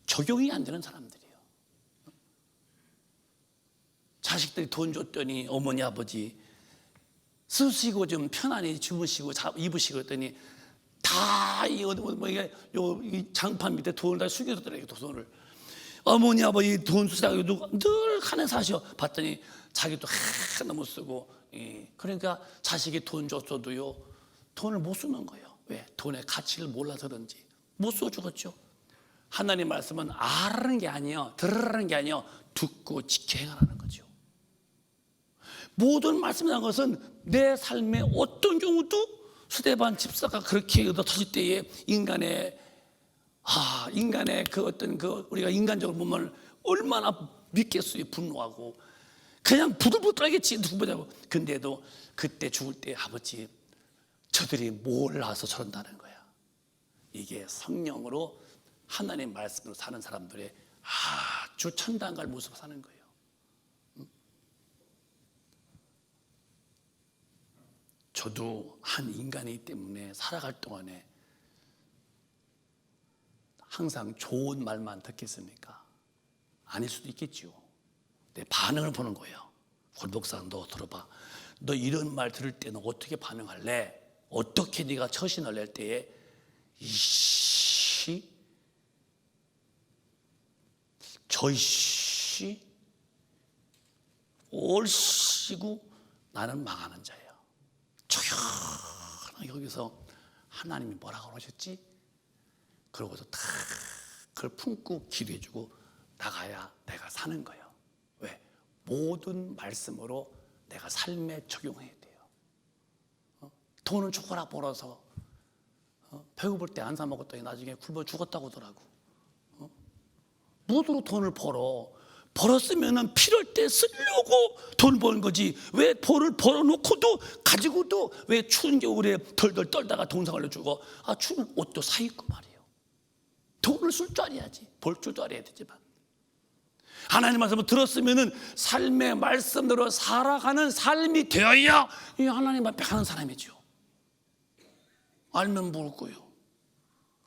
적용이 안 되는 사람들이에요. 자식들이 돈 줬더니 어머니 아버지 쓰시고 좀 편안히 주무시고 입으시고 했더니 다 이 장판 밑에 돈을 다 숨겨뒀더래요. 돈을 어머니 아버지 돈 쓰시라고 늘 하는 사셔. 봤더니 자기도 하나 못 쓰고. 그러니까 자식이 돈 줬어도요 돈을 못 쓰는 거예요. 왜? 돈의 가치를 몰라서 그런지 못 써 죽었죠. 하나님 말씀은 알아는 게 아니에요, 들으라는 게 아니에요, 듣고 지켜 행하라는 거죠. 모든 말씀이라는 것은 내 삶의 어떤 경우도 스데반 집사가 그렇게 터질 때에 인간의 그 어떤 그 우리가 인간적으로 보면 얼마나 믿겠어요. 분노하고 그냥 부들부들하겠지 누구보다고. 근데도 그때 죽을 때 아버지 저들이 뭘 알아서 저런다는 거야. 이게 성령으로 하나님 말씀으로 사는 사람들의 아주 천당 갈 모습을 사는 거예요. 저도 한 인간이기 때문에 살아갈 동안에 항상 좋은 말만 듣겠습니까? 아닐 수도 있겠죠. 내 반응을 보는 거예요. 골목사, 너 들어봐. 너 이런 말 들을 때는 어떻게 반응할래? 어떻게 네가 처신을 낼 때에 이씨, 저이씨, 올씨고 나는 망하는 자예요. 조용하게 여기서 하나님이 뭐라고 그러셨지? 그러고서 다 그걸 품고 기도해주고 나가야 내가 사는 거예요. 왜? 모든 말씀으로 내가 삶에 적용해야 돼요. 돈은 죽어라 벌어서 배고플 때 안 사 먹었더니 나중에 굶어 죽었다고 하더라고. 무엇으로 돈을 벌었으면 필요할 때 쓰려고 돈 버는 거지. 왜 돈을 벌어놓고도 가지고도 왜 추운 겨울에 덜덜 떨다가 동상을 죽어? 추우면 옷도 사 입고 말이에요. 돈을 쓸 줄 알아야지. 벌 줄도 알아야 되지만 하나님 말씀을 들었으면 삶의 말씀대로 살아가는 삶이 되어야 이 하나님 앞에 가는 사람이죠. 알면 모를 거예요.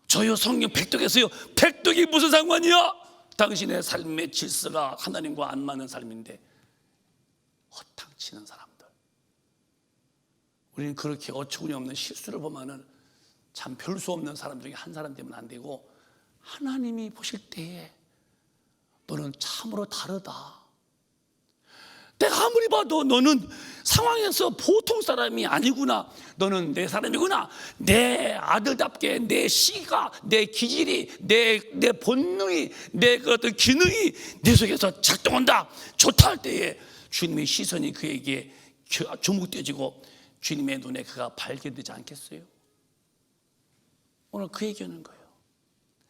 저요 성경 백독에서요. 백독이 무슨 상관이야? 당신의 삶의 질서가 하나님과 안 맞는 삶인데 허탕치는 사람들. 우리는 그렇게 어처구니 없는 실수를 보면은 참 별 수 없는 사람 중에 한 사람 되면 안 되고 하나님이 보실 때에 너는 참으로 다르다. 내가 아무리 봐도 너는 상황에서 보통 사람이 아니구나. 너는 내 사람이구나. 내 아들답게 내 씨가, 내 기질이, 내 본능이, 내 그 어떤 기능이 내 속에서 작동한다. 좋다 할 때에 주님의 시선이 그에게 주목되어지고 주님의 눈에 그가 발견되지 않겠어요? 오늘 그 얘기하는 거예요.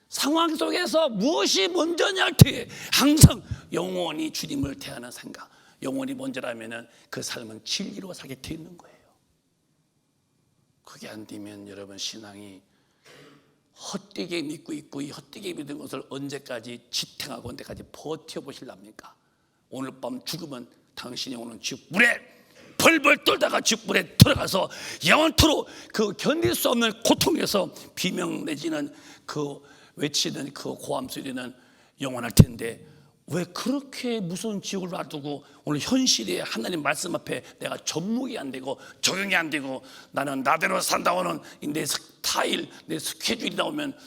상황 속에서 무엇이 먼저냐 할 때 항상 영원히 주님을 대하는 생각, 영원히 먼저라면 그 삶은 진리로 살게 돼 있는 거예요. 그게 안 되면 여러분 신앙이 헛되게 믿고 있고 이 헛되게 믿은 것을 언제까지 지탱하고 언제까지 버텨보실랍니까? 오늘 밤 죽으면 당신이 오는 지옥불에 벌벌 떨다가 지옥불에 들어가서 영원토록 그 견딜 수 없는 고통에서 비명 내지는 그 외치는 그 고함 소리는 영원할 텐데 왜 그렇게 무서운 지옥을 놔두고 오늘 현실에 하나님 말씀 앞에 내가 접목이 안 되고 적용이 안 되고 나는 나대로 산다고는 내 스타일, 내 스케줄이 나오면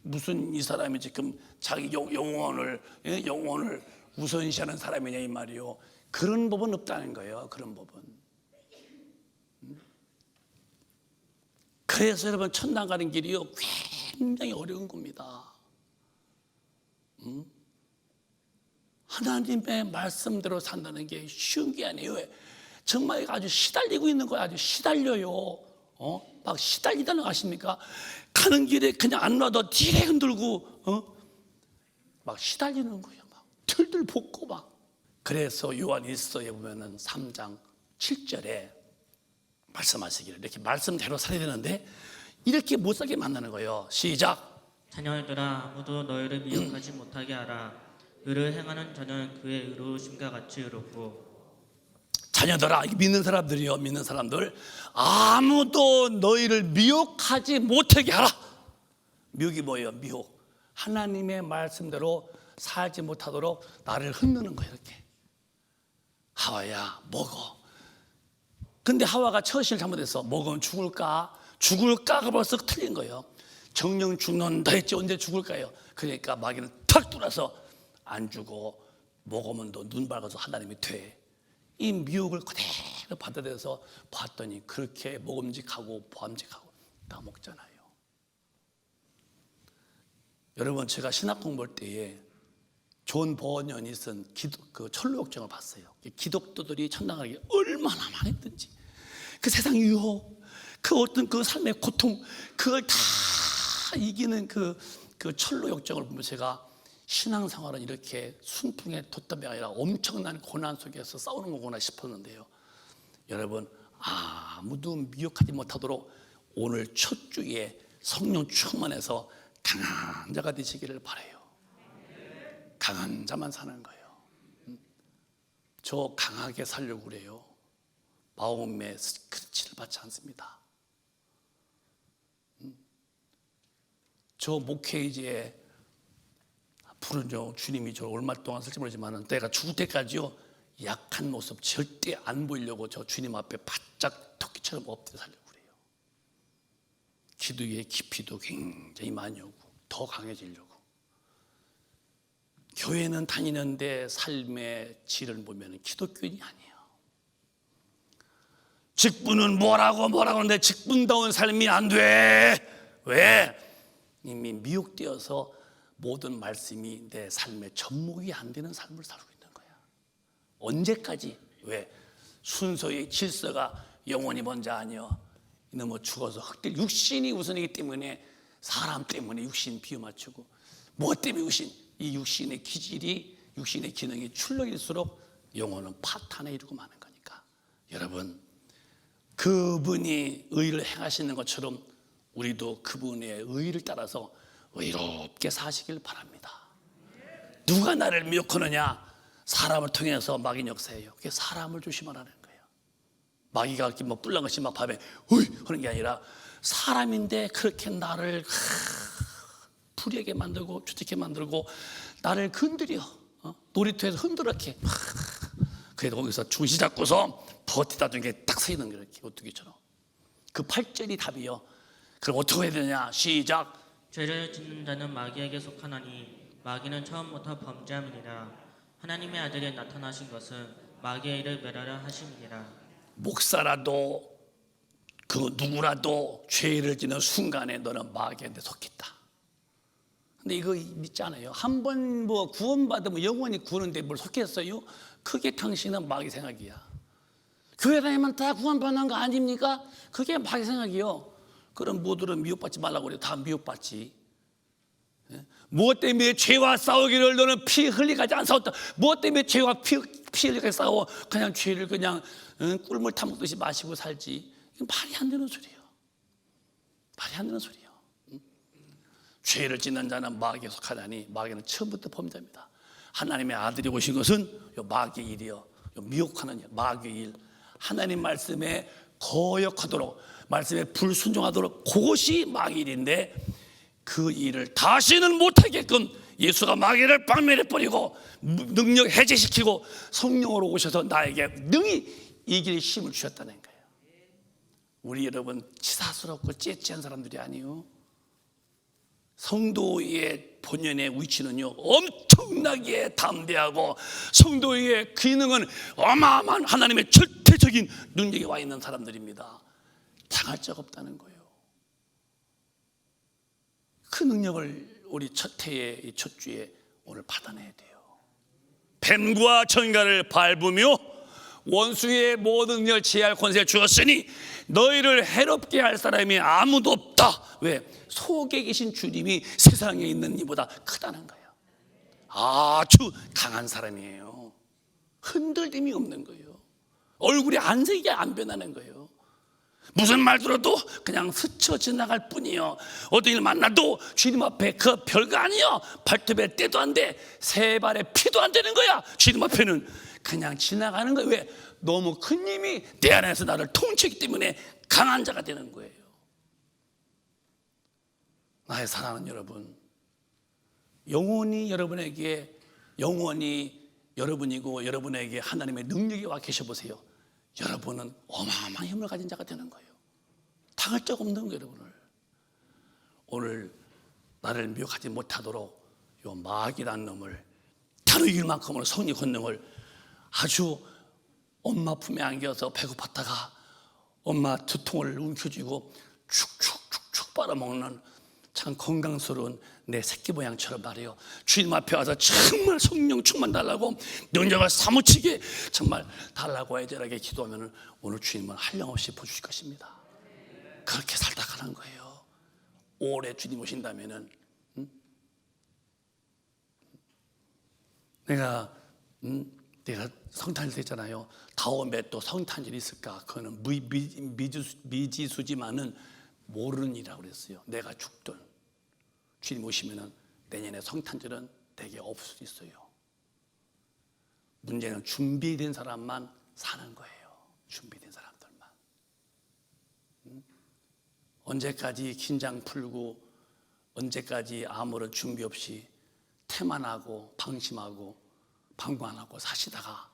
무슨 이 사람이 지금 자기 영혼을 우선시하는 사람이냐 이 말이요. 그런 법은 없다는 거예요. 그런 법은. 그래서 여러분 천당 가는 길이요 굉장히 어려운 겁니다. 하나님의 말씀대로 산다는 게 쉬운 게 아니에요. 정말 아주 시달리고 있는 거예요. 아주 시달려요. 막 시달리다는 거 아십니까? 가는 길에 그냥 안 놔도 뒤에 흔들고 막 시달리는 거예요. 막 들들 볶고 막. 그래서 요한 1서에 보면은 3장 7절에 말씀하시기를 이렇게 말씀대로 살아야 되는데 이렇게 못 살게 만나는 거예요. 시작. 자녀들아 아무도 너희를 미혹하지 못하게 하라. 의를 행하는 자는 그의 의로우심과 같이 의롭고. 자녀들아, 믿는 사람들이요, 믿는 사람들 아무도 너희를 미혹하지 못하게 하라. 미혹이 뭐예요? 미혹. 하나님의 말씀대로 살지 못하도록 나를 흔드는 거예요. 이렇게. 하와야 먹어. 근데 하와가 처신을 잘못해서 먹으면 죽을까가 벌써 틀린 거예요. 정령 죽는다 했지 언제 죽을까요? 그러니까 마귀는 탁 뚫어서 안 주고 먹으면 너 눈 밝아서 하나님이 돼. 이 미혹을 그대로 받아들여서 봤더니 그렇게 먹음직하고 보암직하고 다 먹잖아요. 여러분 제가 신학 공부할 때에 존 버년이 쓴 그 철로역정을 봤어요. 기독교들이 천당 가기 얼마나 망했든지 그 세상 유혹, 그 어떤 그 삶의 고통 그걸 다 이기는 그 철로역정을 보면 제가 신앙생활은 이렇게 순풍에 돛담이 아니라 엄청난 고난 속에서 싸우는 거구나 싶었는데요. 여러분 아무도 미혹하지 못하도록 오늘 첫 주에 성령 충만해서 강한 자가 되시기를 바라요. 강한 자만 사는 거예요. 저 강하게 살려고 그래요. 마음에 스크래치를 받지 않습니다. 저 목회이지에 앞으로 주님이 저 얼마 동안 쓸지 모르지만 내가 죽을 때까지요, 약한 모습 절대 안 보이려고 저 주님 앞에 바짝 토끼처럼 엎드려 살려고 그래요. 기도의 깊이도 굉장히 많이 오고 더 강해지려고. 교회는 다니는데 삶의 질을 보면 기독교인이 아니에요. 직분은 뭐라고 하는데 직분다운 삶이 안 돼. 왜? 이미 미혹되어서 모든 말씀이 내 삶의 접목이 안 되는 삶을 살고 있는 거야. 언제까지? 왜? 순서의 질서가 영원히 먼저 아니여. 이놈 뭐 죽어서 흑될 육신이 우선이기 때문에 사람 때문에 육신 비유 맞추고, 뭐 때문에 이 육신의 기질이, 육신의 기능이 출렁일수록 영혼은 파탄에 이르고 마는 거니까. 여러분, 그분이 의를 행하시는 것처럼 우리도 그분의 의를 따라서 의롭게 사시길 바랍니다. 누가 나를 미혹하느냐? 사람을 통해서 마귀 역사예요. 그게 사람을 조심하라는 거예요. 마귀가 이렇게 뭐 뿔랑것이 막 밤에 으이 하는 게 아니라, 사람인데 그렇게 나를 불리하게 만들고 주택게 만들고 나를 건드려, 놀이터에서 흔들어게. 그래도 거기서 중시 잡고서 버티다 중에 딱 서 있는 거예요. 오뚜기처럼. 그 8절이 답이요. 그럼 어떻게 해야 되냐? 시작. 죄를 짓는 자는 마귀에게 속하나니 마귀는 처음부터 범죄함이니라. 하나님의 아들이 나타나신 것은 마귀의 일을 멸하려 하심이니라. 목사라도 그 누구라도 죄를 짓는 순간에 너는 마귀한테 속했다. 근데 이거 믿지 않아요. 한 번 뭐 구원받으면 영원히 구원인데 뭘 속겠어요? 그게 당신은 마귀 생각이야. 교회 다니면 다 구원받는 거 아닙니까? 그게 마귀 생각이요. 그럼 모두는 미혹받지 말라고 그래요. 다 미혹받지. 무엇 때문에 죄와 싸우기를 너는 피 흘리가지 안 싸웠다. 무엇 때문에 죄와 피 흘리가지 싸워? 그냥 죄를 그냥 꿀물 타먹듯이 마시고 살지. 이건 말이 안 되는 소리예요. 말이 안 되는 소리예요. 죄를 짓는 자는 마귀에 속하다니, 마귀는 처음부터 범죄입니다. 하나님의 아들이 오신 것은 마귀의 일이요, 요 미혹하는 마귀의 일. 하나님 말씀에 거역하도록, 말씀에 불순종하도록, 그것이 마귀의 일인데, 그 일을 다시는 못하게끔 예수가 마귀를 박멸해버리고 능력 해제시키고 성령으로 오셔서 나에게 능히 이길 힘을 주셨다는 거예요. 우리 여러분 치사스럽고 째째한 사람들이 아니요, 성도의 본연의 위치는요 엄청나게 담대하고, 성도의 기능은 어마어마한 하나님의 절대적인 능력이 와 있는 사람들입니다. 당할 적 없다는 거예요. 그 능력을 우리 첫 해의 첫 주에 오늘 받아내야 돼요. 뱀과 전갈을 밟으며 원수의 모든 능력을 제할 권세를 주었으니 너희를 해롭게 할 사람이 아무도 없다. 왜? 속에 계신 주님이 세상에 있는 이보다 크다는 거예요. 아주 강한 사람이에요. 흔들림이 없는 거예요. 얼굴이 안색이 안 변하는 거예요. 무슨 말 들어도 그냥 스쳐 지나갈 뿐이요. 어떤 일 만나도 주님 앞에 그 별거 아니요. 발톱에 때도 안 돼. 세 발에 피도 안 되는 거야. 주님 앞에는 그냥 지나가는 거예요. 왜? 너무 큰 힘이 내 안에서 나를 통치하기 때문에 강한 자가 되는 거예요. 나의 사랑하는 여러분, 영원히 여러분에게, 영원히 여러분이고 여러분에게 하나님의 능력이 와 계셔 보세요. 여러분은 어마어마한 힘을 가진 자가 되는 거예요. 당할 적 없는 거예요. 여러분을 오늘 나를 미혹하지 못하도록 요 마귀라는 놈을 다루길 만큼으로 성리 권능을, 아주 엄마 품에 안겨서 배고팠다가 엄마 두통을 움켜쥐고 축축축축 빨아먹는 참 건강스러운 내 새끼 모양처럼 말이에요. 주님 앞에 와서 정말 성령 충만 달라고, 능력을 사무치게 정말 달라고 애절하게 기도하면 오늘 주님은 한량없이 보여주실 것입니다. 그렇게 살다 가는 거예요. 올해 주님 오신다면은, 내가 성탄절 했잖아요. 다음에 또 성탄절이 있을까? 그거는 미지수지만은 모르는 일이라고 그랬어요. 내가 죽든 주님 오시면은 내년에 성탄절은 대개 없을 수 있어요. 문제는 준비된 사람만 사는 거예요. 준비된 사람들만. 언제까지 긴장 풀고 언제까지 아무런 준비 없이 태만하고 방심하고 방관하고 사시다가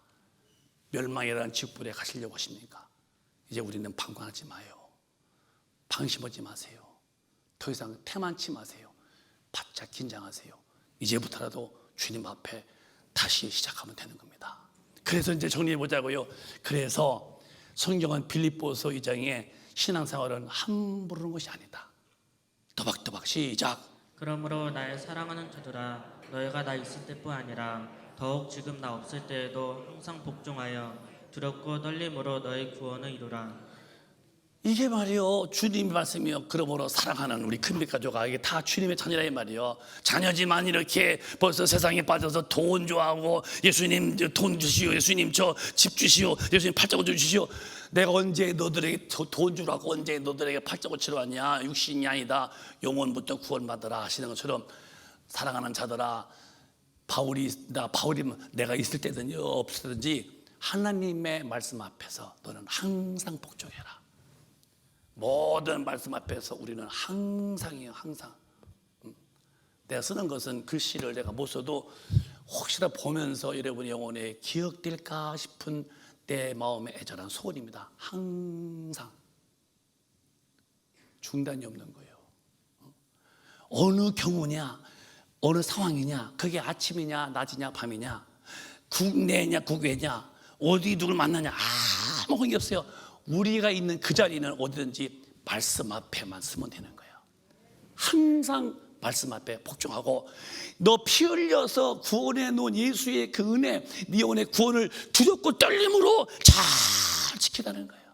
멸망이라는 직불에 가시려고 하십니까? 이제 우리는 방관하지 마요. 방심하지 마세요. 더 이상 태만치 마세요. 바짝 긴장하세요. 이제부터라도 주님 앞에 다시 시작하면 되는 겁니다. 그래서 이제 정리해 보자고요. 그래서 성경은 빌립보서 2장에 신앙생활은 함부로 하는 것이 아니다. 또박또박 시작. 그러므로 나의 사랑하는 자들아, 너희가 나 있을 때뿐 아니라 더욱 지금 나 없을 때에도 항상 복종하여 두렵고 떨림으로 너희 구원을 이루라. 이게 말이요 주님의 말씀이요. 그러므로 사랑하는 우리 큰빛 가족아, 이게 다 주님의 자녀라 이 말이요. 자녀지만 이렇게 벌써 세상에 빠져서 돈 좋아하고 예수님 돈 주시오, 예수님 저 집 주시오, 예수님 팔자고 주시오. 내가 언제 너들에게 돈 주라고 언제 너들에게 팔자고 치러 왔냐? 육신이 아니다. 영혼부터 구원받으라 하시는 것처럼 사랑하는 자들아, 바울이 내가 있을 때든지 없을 때든지 하나님의 말씀 앞에서 너는 항상 복종해라. 모든 말씀 앞에서 우리는 항상이에요. 항상. 내가 쓰는 것은 글씨를 내가 못 써도 혹시나 보면서 여러분의 영혼에 기억될까 싶은 내 마음의 애절한 소원입니다. 항상 중단이 없는 거예요. 어느 경우냐, 어느 상황이냐, 그게 아침이냐 낮이냐 밤이냐, 국내냐 국외냐, 어디 누굴 만나냐, 아무 관계 없어요. 우리가 있는 그 자리는 어디든지 말씀 앞에만 쓰면 되는 거예요. 항상 말씀 앞에 복종하고, 너 피 흘려서 구원해 놓은 예수의 그 은혜, 네 영혼의 구원을 두렵고 떨림으로 잘 지키라는 거예요.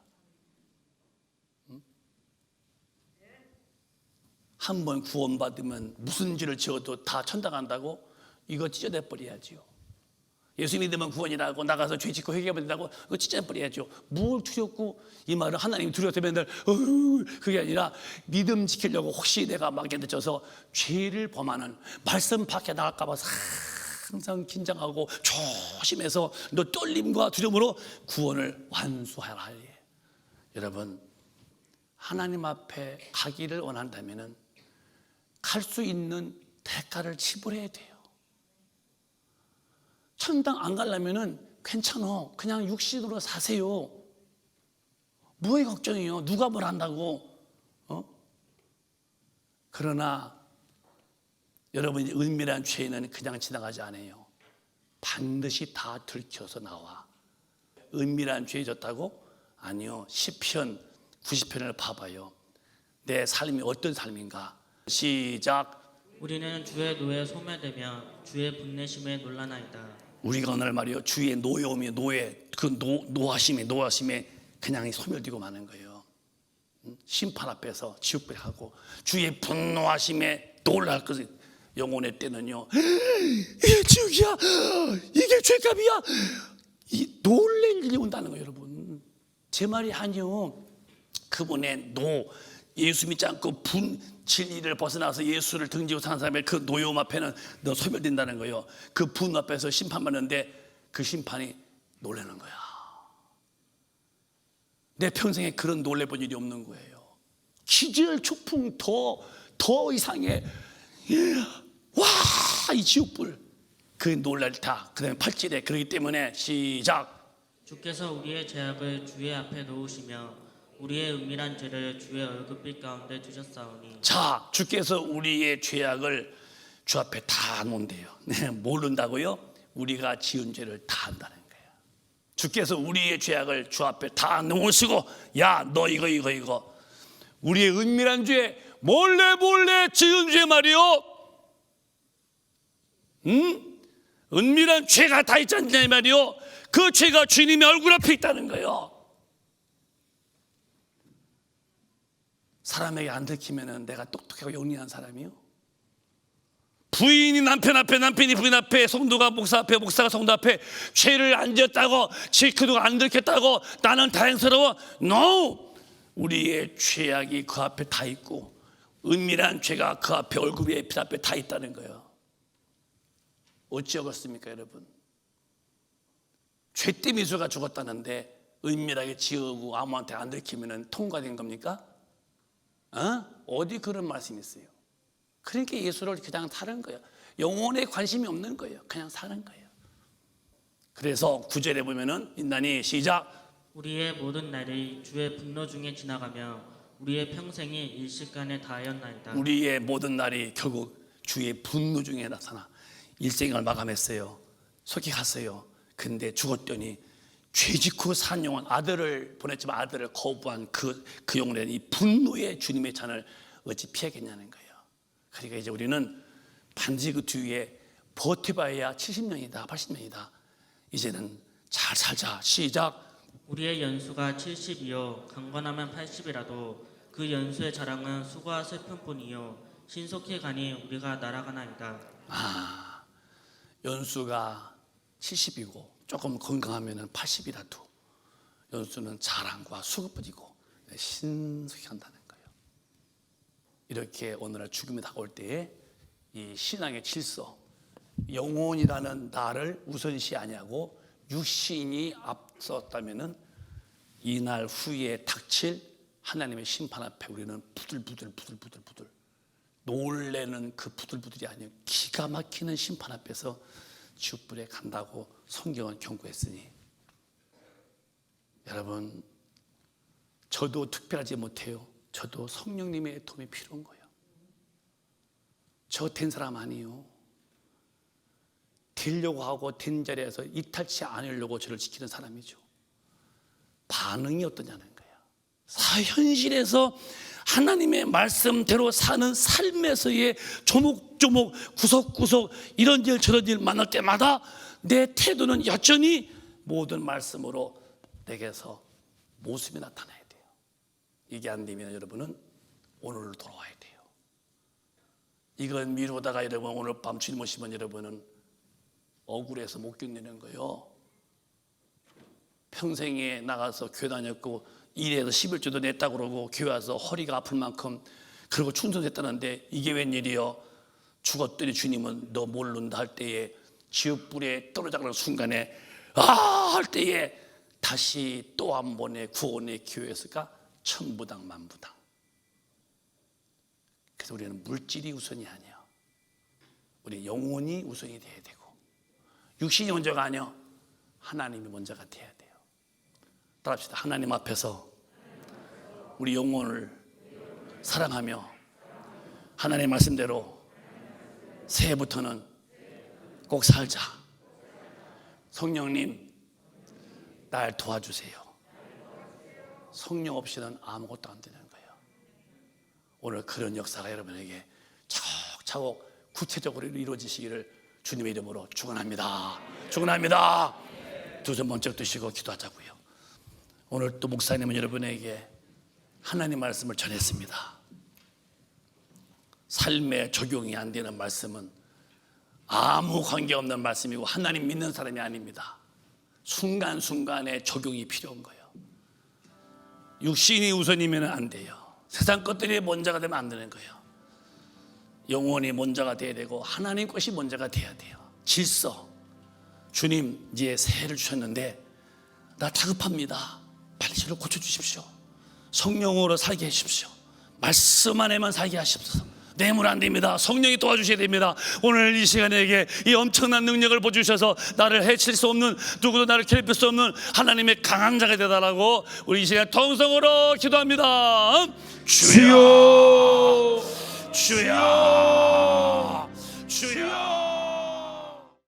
한 번 구원받으면 무슨 죄를 지어도 다 천당 간다고? 이거 찢어내 버려야지요. 예수 믿으면 구원이라고 나가서 죄 짓고 회개하면 된다고? 그거 찢어내 버려야죠. 뭘 두렵고, 이 말은 하나님 두려워서 맨날 그게 아니라 믿음 지키려고 혹시 내가 막에 늦어서 죄를 범하는, 말씀 밖에 나갈까 봐 항상 긴장하고 조심해서 너 떨림과 두려움으로 구원을 완수하라. 여러분, 하나님 앞에 가기를 원한다면 갈 수 있는 대가를 지불해야 돼요. 천당 안 가려면 괜찮아. 그냥 육신으로 사세요. 뭐에 걱정이에요? 누가 뭘 한다고? 그러나 여러분이 은밀한 죄는 그냥 지나가지 않아요. 반드시 다 들켜서 나와. 은밀한 죄 졌다고? 아니요. 시편 90편을 봐봐요. 내 삶이 어떤 삶인가? 시작. 우리는 주의 노에 소매되며 주의 분내심에 놀라나이다. 우리가 오늘 말이요, 주의 노여움이 그 노하심에 그냥 소멸되고 마는 거예요. 심판 앞에서 지옥불하고 주의 분노하심에 놀랄 것을, 영혼의 때는요, 이게 지옥이야, 이게 죄값이야, 놀랄 일이 온다는 거예요. 여러분, 제 말이 아니요. 그분의 예수 믿지 않고 진리를 벗어나서 예수를 등지고 사는 사람의 그 노여움 앞에는 너 소멸된다는 거예요. 그 분 앞에서 심판받는데 그 심판이 놀라는 거야. 내 평생에 그런 놀래본 일이 없는 거예요. 기절 초풍 더 이상의 이 지옥불, 그 놀랄다. 그 다음에 8절에 그러기 때문에 시작. 주께서 우리의 죄악을 주의 앞에 놓으시며 우리의 은밀한 죄를 주의 얼굴빛 가운데 두셨사오니. 자, 주께서 우리의 죄악을 주 앞에 다 놓는데요. 모른다고요? 우리가 지은 죄를 다 한다는 거예요. 주께서 우리의 죄악을 주 앞에 다 놓으시고, 야, 너 이거 우리의 은밀한 죄, 몰래 지은 죄 말이요. 은밀한 죄가 다 있지 않냐 이 말이요. 그 죄가 주님의 얼굴 앞에 있다는 거예요. 사람에게 안 들키면은 내가 똑똑하고 영리한 사람이요? 부인이 남편 앞에, 남편이 부인 앞에, 성도가 목사 앞에, 목사가 성도 앞에 죄를 안 지었다고, 질그도가 안 들켰다고 나는 다행스러워? No! 우리의 죄악이 그 앞에 다 있고 은밀한 죄가 그 앞에 얼굴 위에 빛 앞에 다 있다는 거예요. 어찌하겠습니까 여러분? 죄 때문에 예수가 죽었다는데 은밀하게 지어오고 아무한테 안 들키면 통과된 겁니까? 어디 그런 말씀이 있어요? 그러니까 예수를 그냥 사는 거예요. 영혼에 관심이 없는 거예요. 그냥 사는 거예요. 그래서 9절에 보면은 인단이 시작. 우리의 모든 날이 주의 분노 중에 지나가며 우리의 평생이 일시간에 다하였나이다. 우리의 모든 날이 결국 주의 분노 중에 나타나 일생을 마감했어요. 속히 갔어요. 근데 죽었더니 죄짓고 산 영혼, 아들을 보냈지만 아들을 거부한 그 영혼에 이 분노의 주님의 잔을 어찌 피하겠냐는 거예요. 그러니까 이제 우리는 반드시 그 뒤에 버텨봐야 70년이다 80년이다 이제는 잘 살자. 시작. 우리의 연수가 70이요 강건하면 80이라도 그 연수의 자랑은 수고와 슬픔뿐이요 신속히 가니 우리가 날아가나이다. 연수가 70이고 조금 건강하면 80이라도 연수는 자랑과 수고뿐이고 신속히 한다는 거예요. 이렇게 오늘날 죽음이 다가올 때에 이 신앙의 질서, 영혼이라는 나를 우선시 하냐고 육신이 앞섰다면은 이날 후에 닥칠 하나님의 심판 앞에 우리는 부들부들 놀래는 그 부들부들이 아니에요. 기가 막히는 심판 앞에서 지옥불에 간다고 성경은 경고했으니 여러분 저도 특별하지 못해요. 저도 성령님의 도움이 필요한 거예요. 저 된 사람 아니에요. 되려고 하고 된 자리에서 이탈치 않으려고 저를 지키는 사람이죠. 반응이 어떠냐는 거예요. 현실에서 하나님의 말씀대로 사는 삶에서의 조목조목 구석구석 이런 일 저런 일 만날 때마다 내 태도는 여전히 모든 말씀으로 내게서 모습이 나타나야 돼요. 이게 안 되면 여러분은 오늘로 돌아와야 돼요. 이건 미루다가 여러분 오늘 밤 주님 오시면 여러분은 억울해서 못 견디는 거예요. 평생에 나가서 교회 다녔고 일해서 11조도 냈다고 그러고 교회 와서 허리가 아플 만큼 그리고 충성했다는데 이게 웬일이요? 죽었더니 주님은 너 모른다 할 때에 지옥불에 떨어져가는 순간에 할 때에 다시 또 한 번의 구원의 기회였을까? 천부당 만부당. 그래서 우리는 물질이 우선이 아니야. 우리 영혼이 우선이 돼야 되고 육신이 먼저가 아니야. 하나님이 먼저가 돼야 돼요. 따라합시다. 하나님 앞에서 우리 영혼을 사랑하며 하나님의 말씀대로 새해부터는 꼭 살자. 성령님 날 도와주세요. 성령 없이는 아무것도 안 되는 거예요. 오늘 그런 역사가 여러분에게 차곡차곡 구체적으로 이루어지시기를 주님의 이름으로 축원합니다. 축원합니다. 두 손 번쩍 드시고 기도하자고요. 오늘 또 목사님은 여러분에게 하나님 말씀을 전했습니다. 삶에 적용이 안 되는 말씀은 아무 관계없는 말씀이고 하나님 믿는 사람이 아닙니다. 순간순간에 적용이 필요한 거예요. 육신이 우선이면 안 돼요. 세상 것들이 먼저가 되면 안 되는 거예요. 영혼이 먼저가 돼야 되고 하나님 것이 먼저가 돼야 돼요. 질서. 주님 이제 새해를 주셨는데 나 다급합니다. 빨리 저를 고쳐주십시오. 성령으로 살게 해주십시오. 말씀 안에만 살게 하십시오. 뇌물 안 됩니다. 성령이 도와주셔야 됩니다. 오늘 이 시간에게 이 엄청난 능력을 보여주셔서 나를 해칠 수 없는, 누구도 나를 괴롭힐 수 없는 하나님의 강한 자가 되달라고 우리 이 시간 통성으로 기도합니다. 주여, 주여,